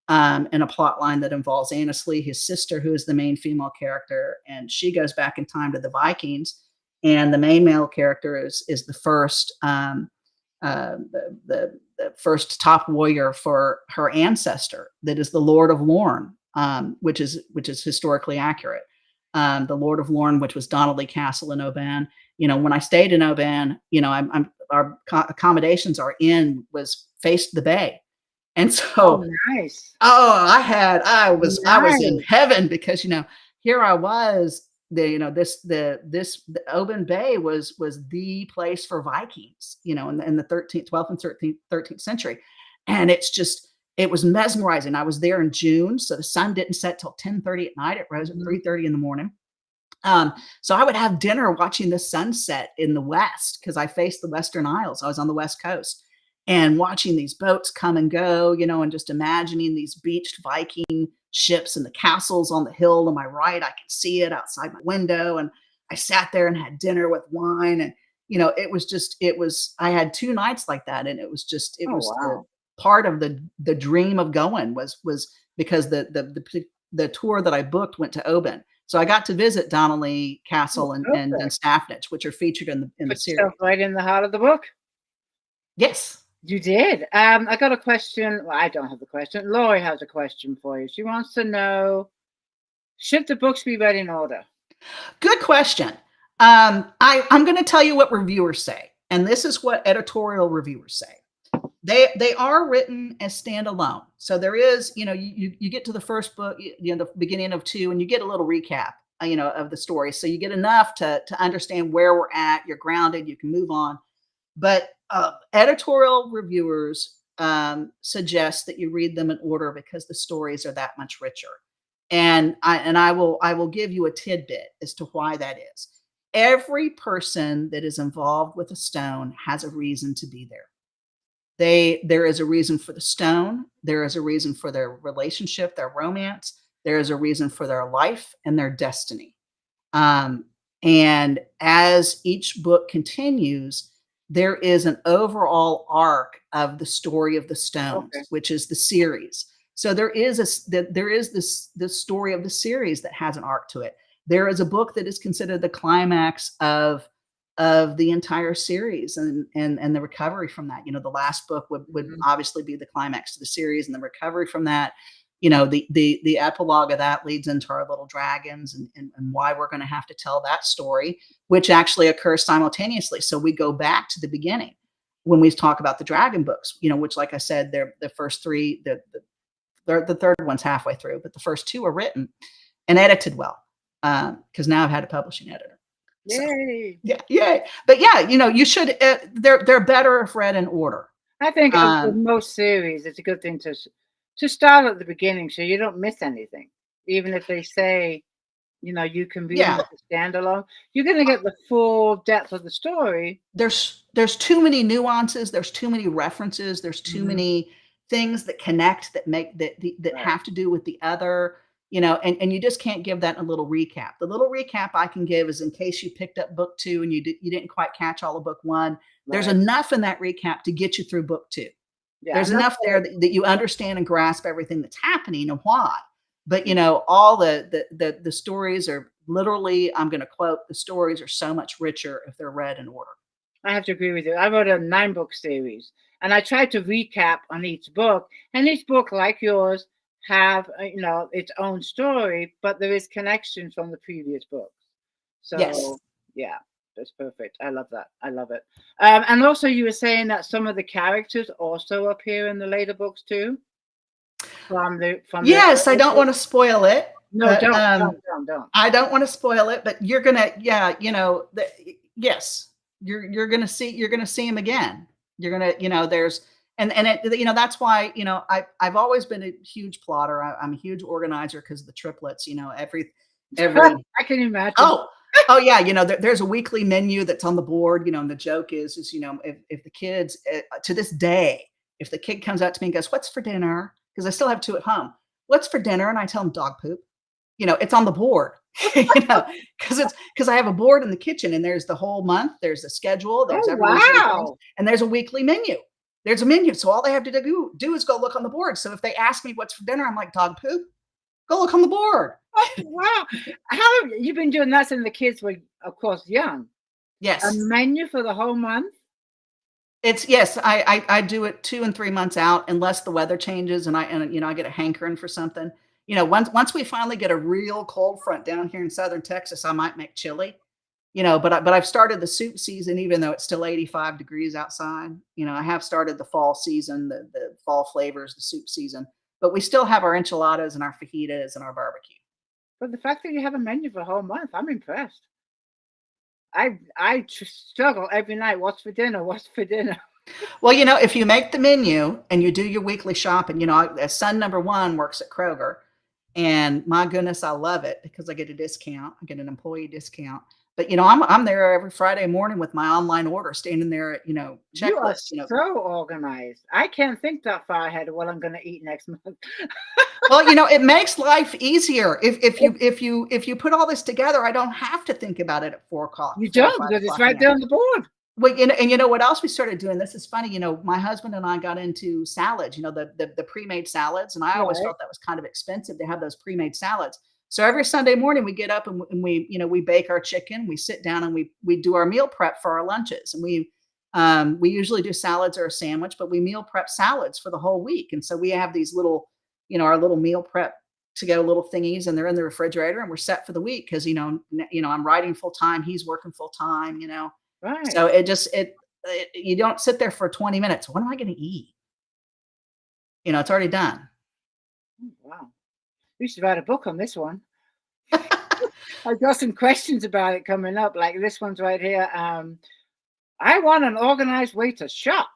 and a plot line that involves Annesley, his sister, who is the main female character, and she goes back in time to the Vikings, and the main male character is the first the first top warrior for her ancestor, that is the Lord of Lorne, which is historically accurate. The Lord of Lorne, which was Donnelly Castle in Oban. When I stayed in Oban, our accommodations was faced the bay. And so, Oh, nice. I was in Nice. heaven, because, here I was, the Oban Bay was the place for Vikings, in the 12th and 13th century. And it was mesmerizing. I was there in June, so the sun didn't set till 10:30 at night. It rose at 3:30 in the morning. So I would have dinner watching the sunset in the west, because I faced the Western Isles. I was on the West Coast, and watching these boats come and go, and just imagining these beached Viking ships and the castles on the hill to my right. I could see it outside my window, and I sat there and had dinner with wine, and I had 2 nights like that, and it was Oh, wow. part of the dream of going was because the tour that I booked went to Oban. So I got to visit Donnelly Castle and Perfect. Staffnich, which are featured in the Put series. yourself right in the heart of the book. Yes. You did. I got a question. Well, I don't have a question. Lori has a question for you. She wants to know, should the books be read in order? Good question. I'm going to tell you what reviewers say, and this is what editorial reviewers say. They are written as standalone. So there is, you get to the first book, the beginning of 2, and you get a little recap, of the story. So you get enough to understand where we're at. You're grounded. You can move on. But editorial reviewers suggest that you read them in order, because the stories are that much richer. And I will give you a tidbit as to why that is. Every person that is involved with a stone has a reason to be there. There is a reason for the stone. There is a reason for their relationship, their romance. There is a reason for their life and their destiny. And as each book continues, there is an overall arc of the story of the stones, Okay. which is the series. So there is this story of the series that has an arc to it. There is a book that is considered the climax of the entire series, and the recovery from that. The last book would obviously be the climax to the series, and the recovery from that. The epilogue of that leads into our little dragons, and why we're going to have to tell that story, which actually occurs simultaneously. So we go back to the beginning when we talk about the dragon books, which, like I said, they're the first 3, the third one's halfway through, but the first 2 are written and edited well, because now I've had a publishing editor. Yay. So, yay. But yeah, you should, they're better if read in order. I think with most series, it's a good thing to start at the beginning, so you don't miss anything. Even if they say, you can read it as a standalone, you're going to get the full depth of the story. There's too many nuances. There's too many references. There's too many things that connect, that make that Right. have to do with the other. And you just can't give that in a little recap. The little recap I can give is in case you picked up book 2 and you didn't quite catch all of book 1. Right. There's enough in that recap to get you through book 2. Yeah, there's enough there that you understand and grasp everything that's happening and why. But all the stories are literally, I'm going to quote, the stories are so much richer if they're read in order. I have to agree with you. I wrote a 9-book series, and I tried to recap on each book, and each book, like yours, have its own story, but there is connections from the previous books. So yes. Yeah, that's perfect. I love that. I love it. And also, you were saying that some of the characters also appear in the later books too. Yes, I don't want to spoil it. No, but, don't. I don't want to spoil it, but you're gonna, yes. you're gonna see him again. You're gonna, there's and it, that's why, I've always been a huge plotter. I'm a huge organizer because of the triplets. Every I can imagine. oh yeah, there's a weekly menu that's on the board. And the joke is if the kids to this day, if the kid comes up to me and goes, "What's for dinner?" Because I still have two at home. "What's for dinner?" And I tell them dog poop. It's on the board. Because I have a board in the kitchen, and there's the whole month, there's the schedule, there's Oh, everybody's little things, wow. and there's a weekly menu. There's a menu. So all they have to do is go look on the board. So if they ask me what's for dinner, I'm like, dog poop. Go look on the board. Oh, wow. How have you been doing that since the kids were, of course, young? A Yes. menu for the whole month? Yes, I do it 2 and 3 months out unless the weather changes and I get a hankering for something. Once we finally get a real cold front down here in Southern Texas, I might make chili. But I've started the soup season, even though it's still 85 degrees outside. I have started the fall season, the fall flavors, the soup season. But we still have our enchiladas and our fajitas and our barbecue. But the fact that you have a menu for the whole month, I'm impressed. I struggle every night. What's for dinner? What's for dinner? Well, if you make the menu and you do your weekly shopping, son number one works at Kroger, and my goodness, I love it because I get a discount. I get an employee discount. But I'm there every Friday morning with my online order, standing there at You are checklist. so organized. I can't think that far ahead of what I'm going to eat next month. Well, it makes life easier if you put all this together. I don't have to think about it at 4 o'clock. You 4 or don't, 5 because it's o'clock right in there on the board. Well, and you know what else we started doing? This is funny. My husband and I got into salads. The pre-made salads, and I always Right. felt that was kind of expensive to have those pre-made salads. So every Sunday morning we get up and we bake our chicken. We sit down and we do our meal prep for our lunches, and we usually do salads or a sandwich, but we meal prep salads for the whole week. And so we have these little, our little meal prep to go little thingies, and they're in the refrigerator, and we're set for the week because I'm writing full time, he's working full time. Right. So you don't sit there for 20 minutes. What am I going to eat? It's already done. Oh, wow. We should write a book on this one. I've got some questions about it coming up, like this one's right here. I want an organized way to shop.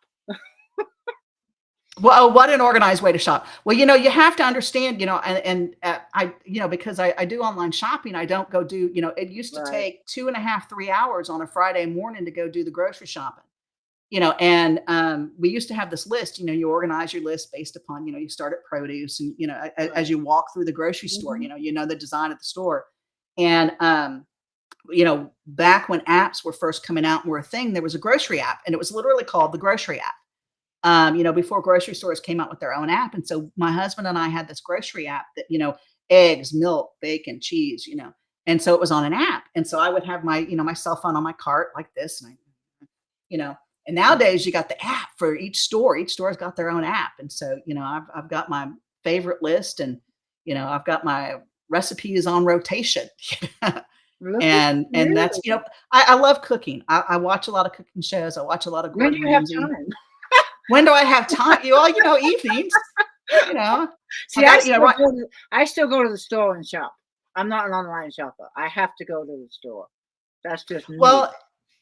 Well, what an organized way to shop. Well, you have to understand, I, because I do online shopping, I don't go do, it used to Right. take 2.5, 3 hours on a Friday morning to go do the grocery shopping. And we used to have this list. You organize your list based upon, you start at produce, and as you walk through the grocery store, Mhm. the design of the store. And back when apps were first coming out and were a thing, there was a grocery app, and it was literally called the grocery app. Before grocery stores came out with their own app. And so my husband and I had this grocery app that, eggs, milk, bacon, cheese, and so it was on an app. And so I would have my, my cell phone on my cart like this, and and nowadays you got the app for each store. Each store's got their own app. And so, I've got my favorite list, and, I've got my recipes on rotation. Look at And that's, you. I love cooking. I watch a lot of cooking shows. I watch a lot of When do Gordon you have Ramsay. time? When do I have time? Evenings, you know, I See, got, right. I still go to the store and shop. I'm not an online shopper. I have to go to the store. That's just me. Well,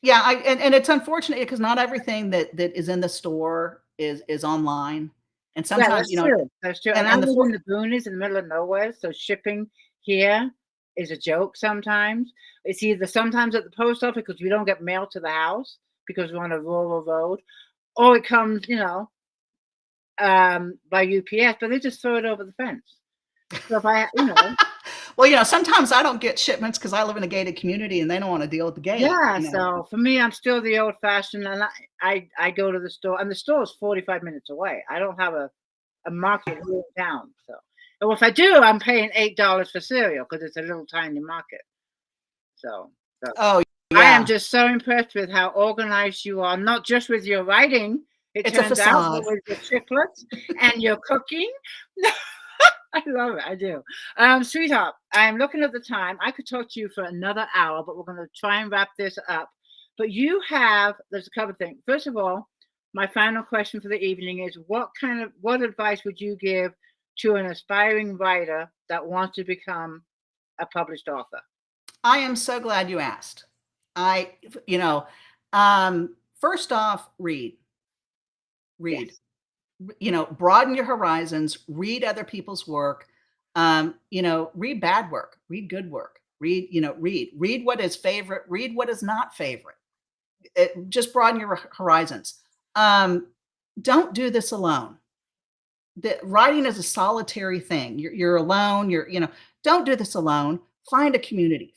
yeah, and it's unfortunate because not everything that is in the store is online. And Yeah, sometimes, that's true. That's true. And I and the live for in the boonies in the middle of nowhere, so shipping here is a joke sometimes. It's either sometimes at the post office because we don't get mail to the house because we're on a rural road, or it comes, by UPS, but they just throw it over the fence. So if well, sometimes I don't get shipments because I live in a gated community and they don't want to deal with the gate. yeah. So for me, I'm still the old fashioned, and I go to the store, and the store is 45 minutes away. I don't have a market here in town. So, and if I do, I'm paying $8 for cereal because it's a little tiny market. So Oh, I am yeah. just so impressed with how organized you are, not just with your writing, it It's a turns out, but facade. with your triplets and your cooking. I love it. I do. Sweetheart, I'm looking at the time. I could talk to you for another hour, but we're going to try and wrap this up. But there's a couple of things. First of all, my final question for the evening is what advice would you give to an aspiring writer that wants to become a published author? I am so glad you asked. I, you know, First off, read. Yes. Broaden your horizons, read other people's work, read bad work, read good work, read what is favorite, read what is not favorite. Just broaden your horizons. Don't do this alone. Writing is a solitary thing. You're alone. Don't do this alone. Find a community.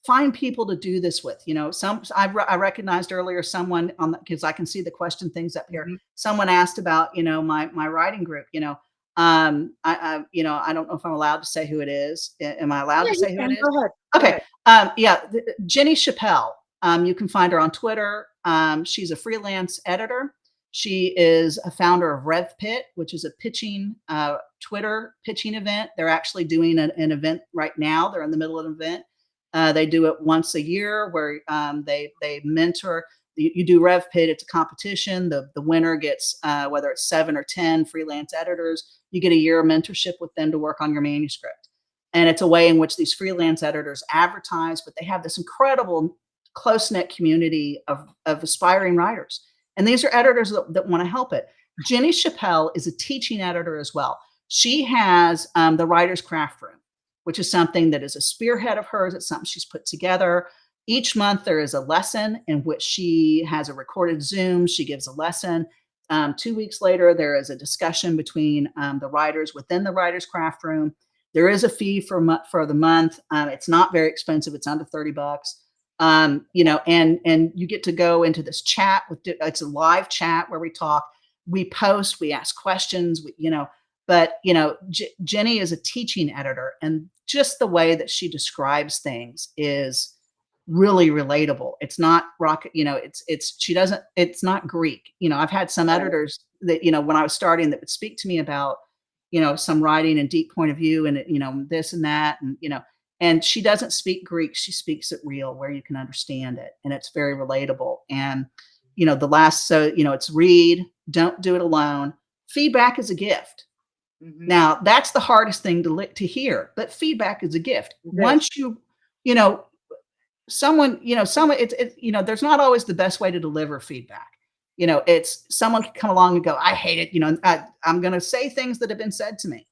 Find people to do this with. I recognized earlier someone on because I can see the question things up here. Mhm. Someone asked about my writing group. I don't know if I'm allowed to say who it is. Am I allowed Yeah, to you say who it can. is? Go ahead. Go Okay. ahead. Yeah, Jenny Chappelle. You can find her on Twitter. She's a freelance editor. She is a founder of RevPit, which is a pitching Twitter pitching event. They're actually doing an event right now. They're in the middle of an event. They do it once a year where they mentor. You do RevPit. It's a competition. The winner gets whether it's 7 or 10 freelance editors. You get a year of mentorship with them to work on your manuscript. And it's a way in which these freelance editors advertise, but they have this incredible close-knit community of aspiring writers. And these are editors that want to help it. Jenny Chappelle is a teaching editor as well. She has the Writer's Craft Room, which is something that is a spearhead of hers. It's something she's put together. Each month there is a lesson in which she has a recorded Zoom. She gives a lesson. 2 weeks later, there is a discussion between the writers within the Writer's Craft Room. There is a fee for the month. It's not very expensive. It's under $30. And you get to go into this chat it's a live chat where we talk, we post, we ask questions, Jenny is a teaching editor, and just the way that she describes things is really relatable. It's not rocket, it's not Greek. I've had some Right. editors that, when I was starting, that would speak to me about, some writing and deep point of view and, this and that. And she doesn't speak Greek. She speaks it real where you can understand it. And it's very relatable. And, it's read, don't do it alone. Feedback is a gift. Mhm. Now that's the hardest thing to hear, but feedback is a gift. It is. Once there's not always the best way to deliver feedback. It's someone can come along and go, I hate it. I'm going to say things that have been said to me.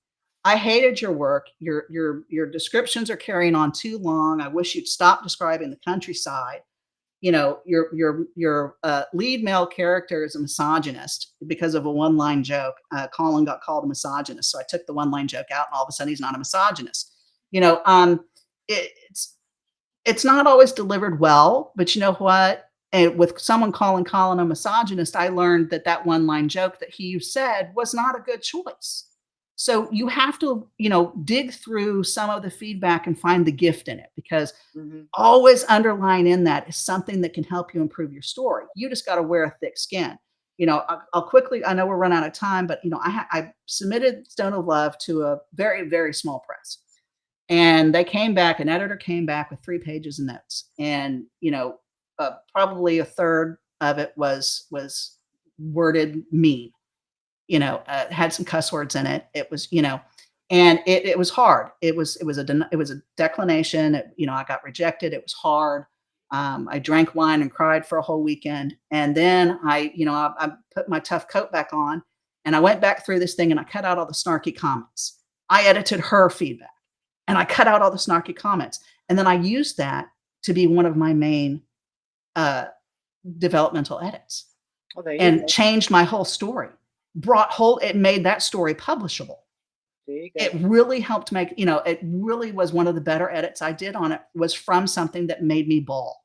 I hated your work. Your descriptions are carrying on too long. I wish you'd stop describing the countryside. Your lead male character is a misogynist because of a one-line joke. Colin got called a misogynist, so I took the one-line joke out, and all of a sudden he's not a misogynist. It's not always delivered well, but you know what? And with someone calling Colin a misogynist, I learned that one-line joke that he said was not a good choice. So you have to, dig through some of the feedback and find the gift in it, because always underlying in that is something that can help you improve your story. You just got to wear a thick skin. I'll quickly, I know we're running out of time, but, I submitted Stone of Love to a very, very small press. And an editor came back with 3 pages of notes. And, probably a third of it was worded mean. Had some cuss words in it. It was, and it was hard. It was a declination. I got rejected. It was hard. I drank wine and cried for a whole weekend. And then I put my tough coat back on, and I went back through this thing, and I cut out all the snarky comments. I edited her feedback, and I cut out all the snarky comments. And then I used that to be one of my main developmental edits, and changed my whole story. It made that story publishable. It really helped make, it really was one of the better edits I did on it, was from something that made me bawl,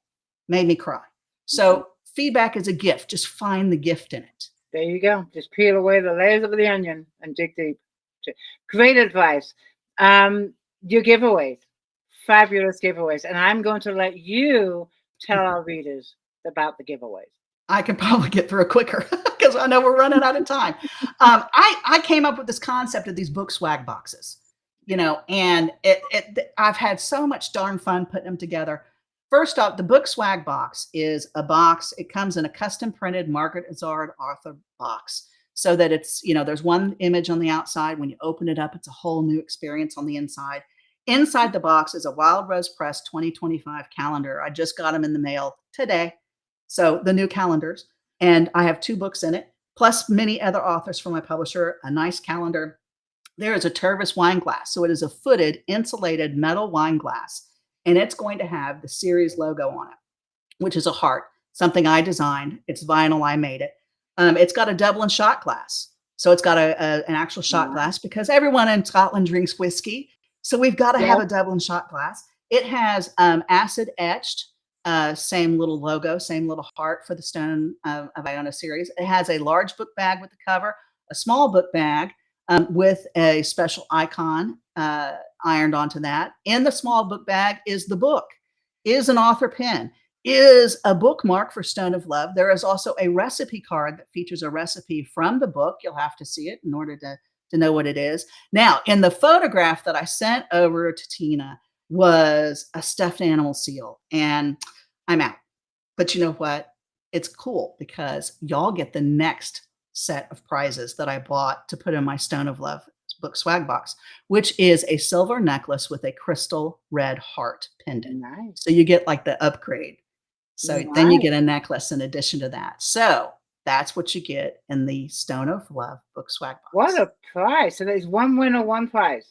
made me cry. So feedback is a gift. Just find the gift in it. There you go. Just peel away the layers of the onion and dig deep. Great advice. Your giveaways, fabulous giveaways. And I'm going to let you tell our readers about the giveaways. I can probably get through it quicker because I know we're running out of time. I came up with this concept of these book swag boxes, and I've had so much darn fun putting them together. First off, the book swag box is a box. It comes in a custom printed Margaret Izard author box, so that it's, there's one image on the outside. When you open it up, it's a whole new experience on the inside. Inside the box is a Wild Rose Press 2025 calendar. I just got them in the mail today. So the new calendars, and I have 2 books in it, plus many other authors from my publisher, a nice calendar. There is a Tervis wine glass. So it is a footed, insulated metal wine glass, and it's going to have the series logo on it, which is a heart, something I designed. It's vinyl, I made it. It's got a Doublin shot glass. So it's got an actual shot glass because everyone in Scotland drinks whiskey. So we've got to have a Doublin shot glass. It has acid etched, same little logo, same little heart for the Stone of Iona series. It has a large book bag with the cover, a small book bag with a special icon ironed onto that. In the small book bag is the book, is an author pen, is a bookmark for Stone of Love. There is also a recipe card that features a recipe from the book. You'll have to see it in order to know what it is. Now, in the photograph that I sent over to Tina was a stuffed animal seal, and I'm out. But you know what? It's cool because y'all get the next set of prizes that I bought to put in my Stone of Love book swag box, which is a silver necklace with a crystal red heart pendant. Nice. So you get like the upgrade. So then you get a necklace in addition to that. So that's what you get in the Stone of Love book swag box. What a prize! So there's one winner, one prize,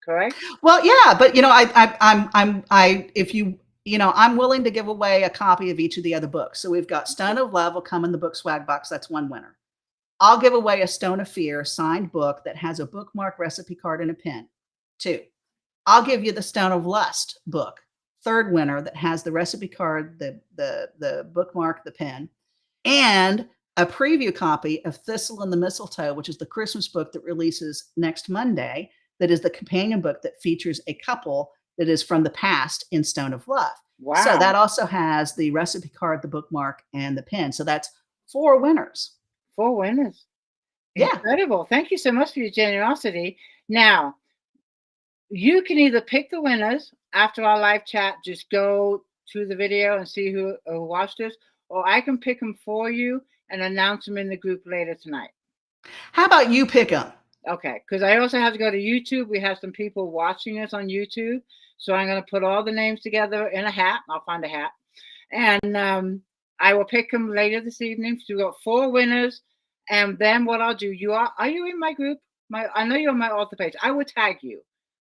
correct? Well, yeah, but you know, I'm willing to give away a copy of each of the other books. So we've got Stone of Love will come in the book swag box. That's one winner. I'll give away a Stone of Fear signed book that has a bookmark, recipe card, and a pen. 2. I'll give you the Stone of Lust book. 3rd winner that has the recipe card, the bookmark, the pen, and a preview copy of Thistle and the Mistletoe, which is the Christmas book that releases next Monday. That is the companion book that features a couple that is from the past in Stone of Love. Wow. So that also has the recipe card, the bookmark, and the pen. So that's 4 winners. 4 winners. Yeah. Incredible. Thank you so much for your generosity. Now, you can either pick the winners after our live chat, just go to the video and see who watched us, or I can pick them for you and announce them in the group later tonight. How about you pick them? Okay, because I also have to go to YouTube. We have some people watching us on YouTube. So I'm going to put all the names together in a hat. I'll find a hat. And I will pick them later this evening. So we've got 4 winners. And then what I'll do, are you in my group? I know you're on my author page. I will tag you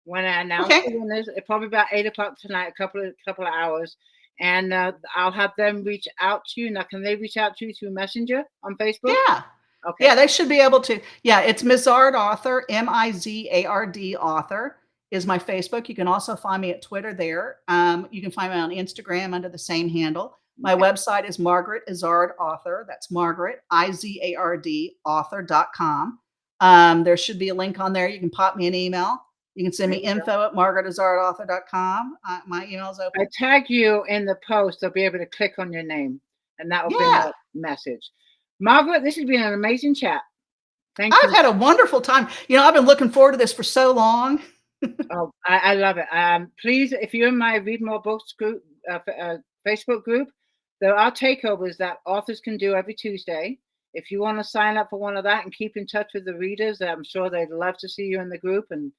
when I announce the winners. It's probably about 8 o'clock tonight, a couple of hours. And I'll have them reach out to you. Now, can they reach out to you through Messenger on Facebook? Yeah. Okay. Yeah, they should be able to. Yeah, it's Mizard Author, Mizard Author is my Facebook. You can also find me at Twitter there. You can find me on Instagram under the same handle. My website is Margaret Izard Author. That's Margaret, Izard, author.com. There should be a link on there. You can pop me an email. You can send me info@margaretizardauthor.com. My email's open. I tag you in the post. They'll be able to click on your name, and that will bring a message. Margaret, this has been an amazing chat. Thank you. I've had a wonderful time. You know, I've been looking forward to this for so long. Oh, I love it. Please, if you're in my Read More Books group, Facebook group, there are takeovers that authors can do every Tuesday. If you want to sign up for one of that and keep in touch with the readers, I'm sure they'd love to see you in the group and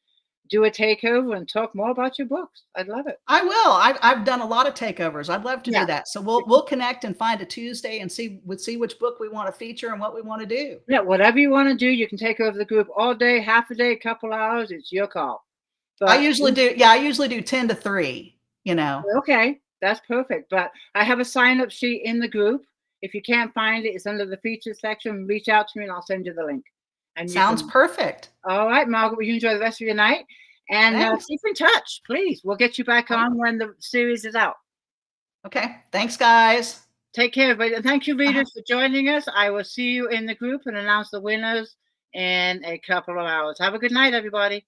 do a takeover and talk more about your books. I'd love it. I will. I've done a lot of takeovers. I'd love to do that. So we'll connect and find a Tuesday and see which book we want to feature and what we want to do. Yeah, whatever you want to do, you can take over the group all day, half a day, a couple hours. It's your call. But I usually do 10 to 3, you know. Okay, that's perfect. But I have a sign-up sheet in the group. If you can't find it, it's under the features section. Reach out to me and I'll send you the link. And sounds perfect. All right, Margaret, will you enjoy the rest of your night? And keep in touch, please. We'll get you back on when the series is out. Okay. Thanks, guys. Take care, everybody. And thank you, readers, for joining us. I will see you in the group and announce the winners in a couple of hours. Have a good night, everybody.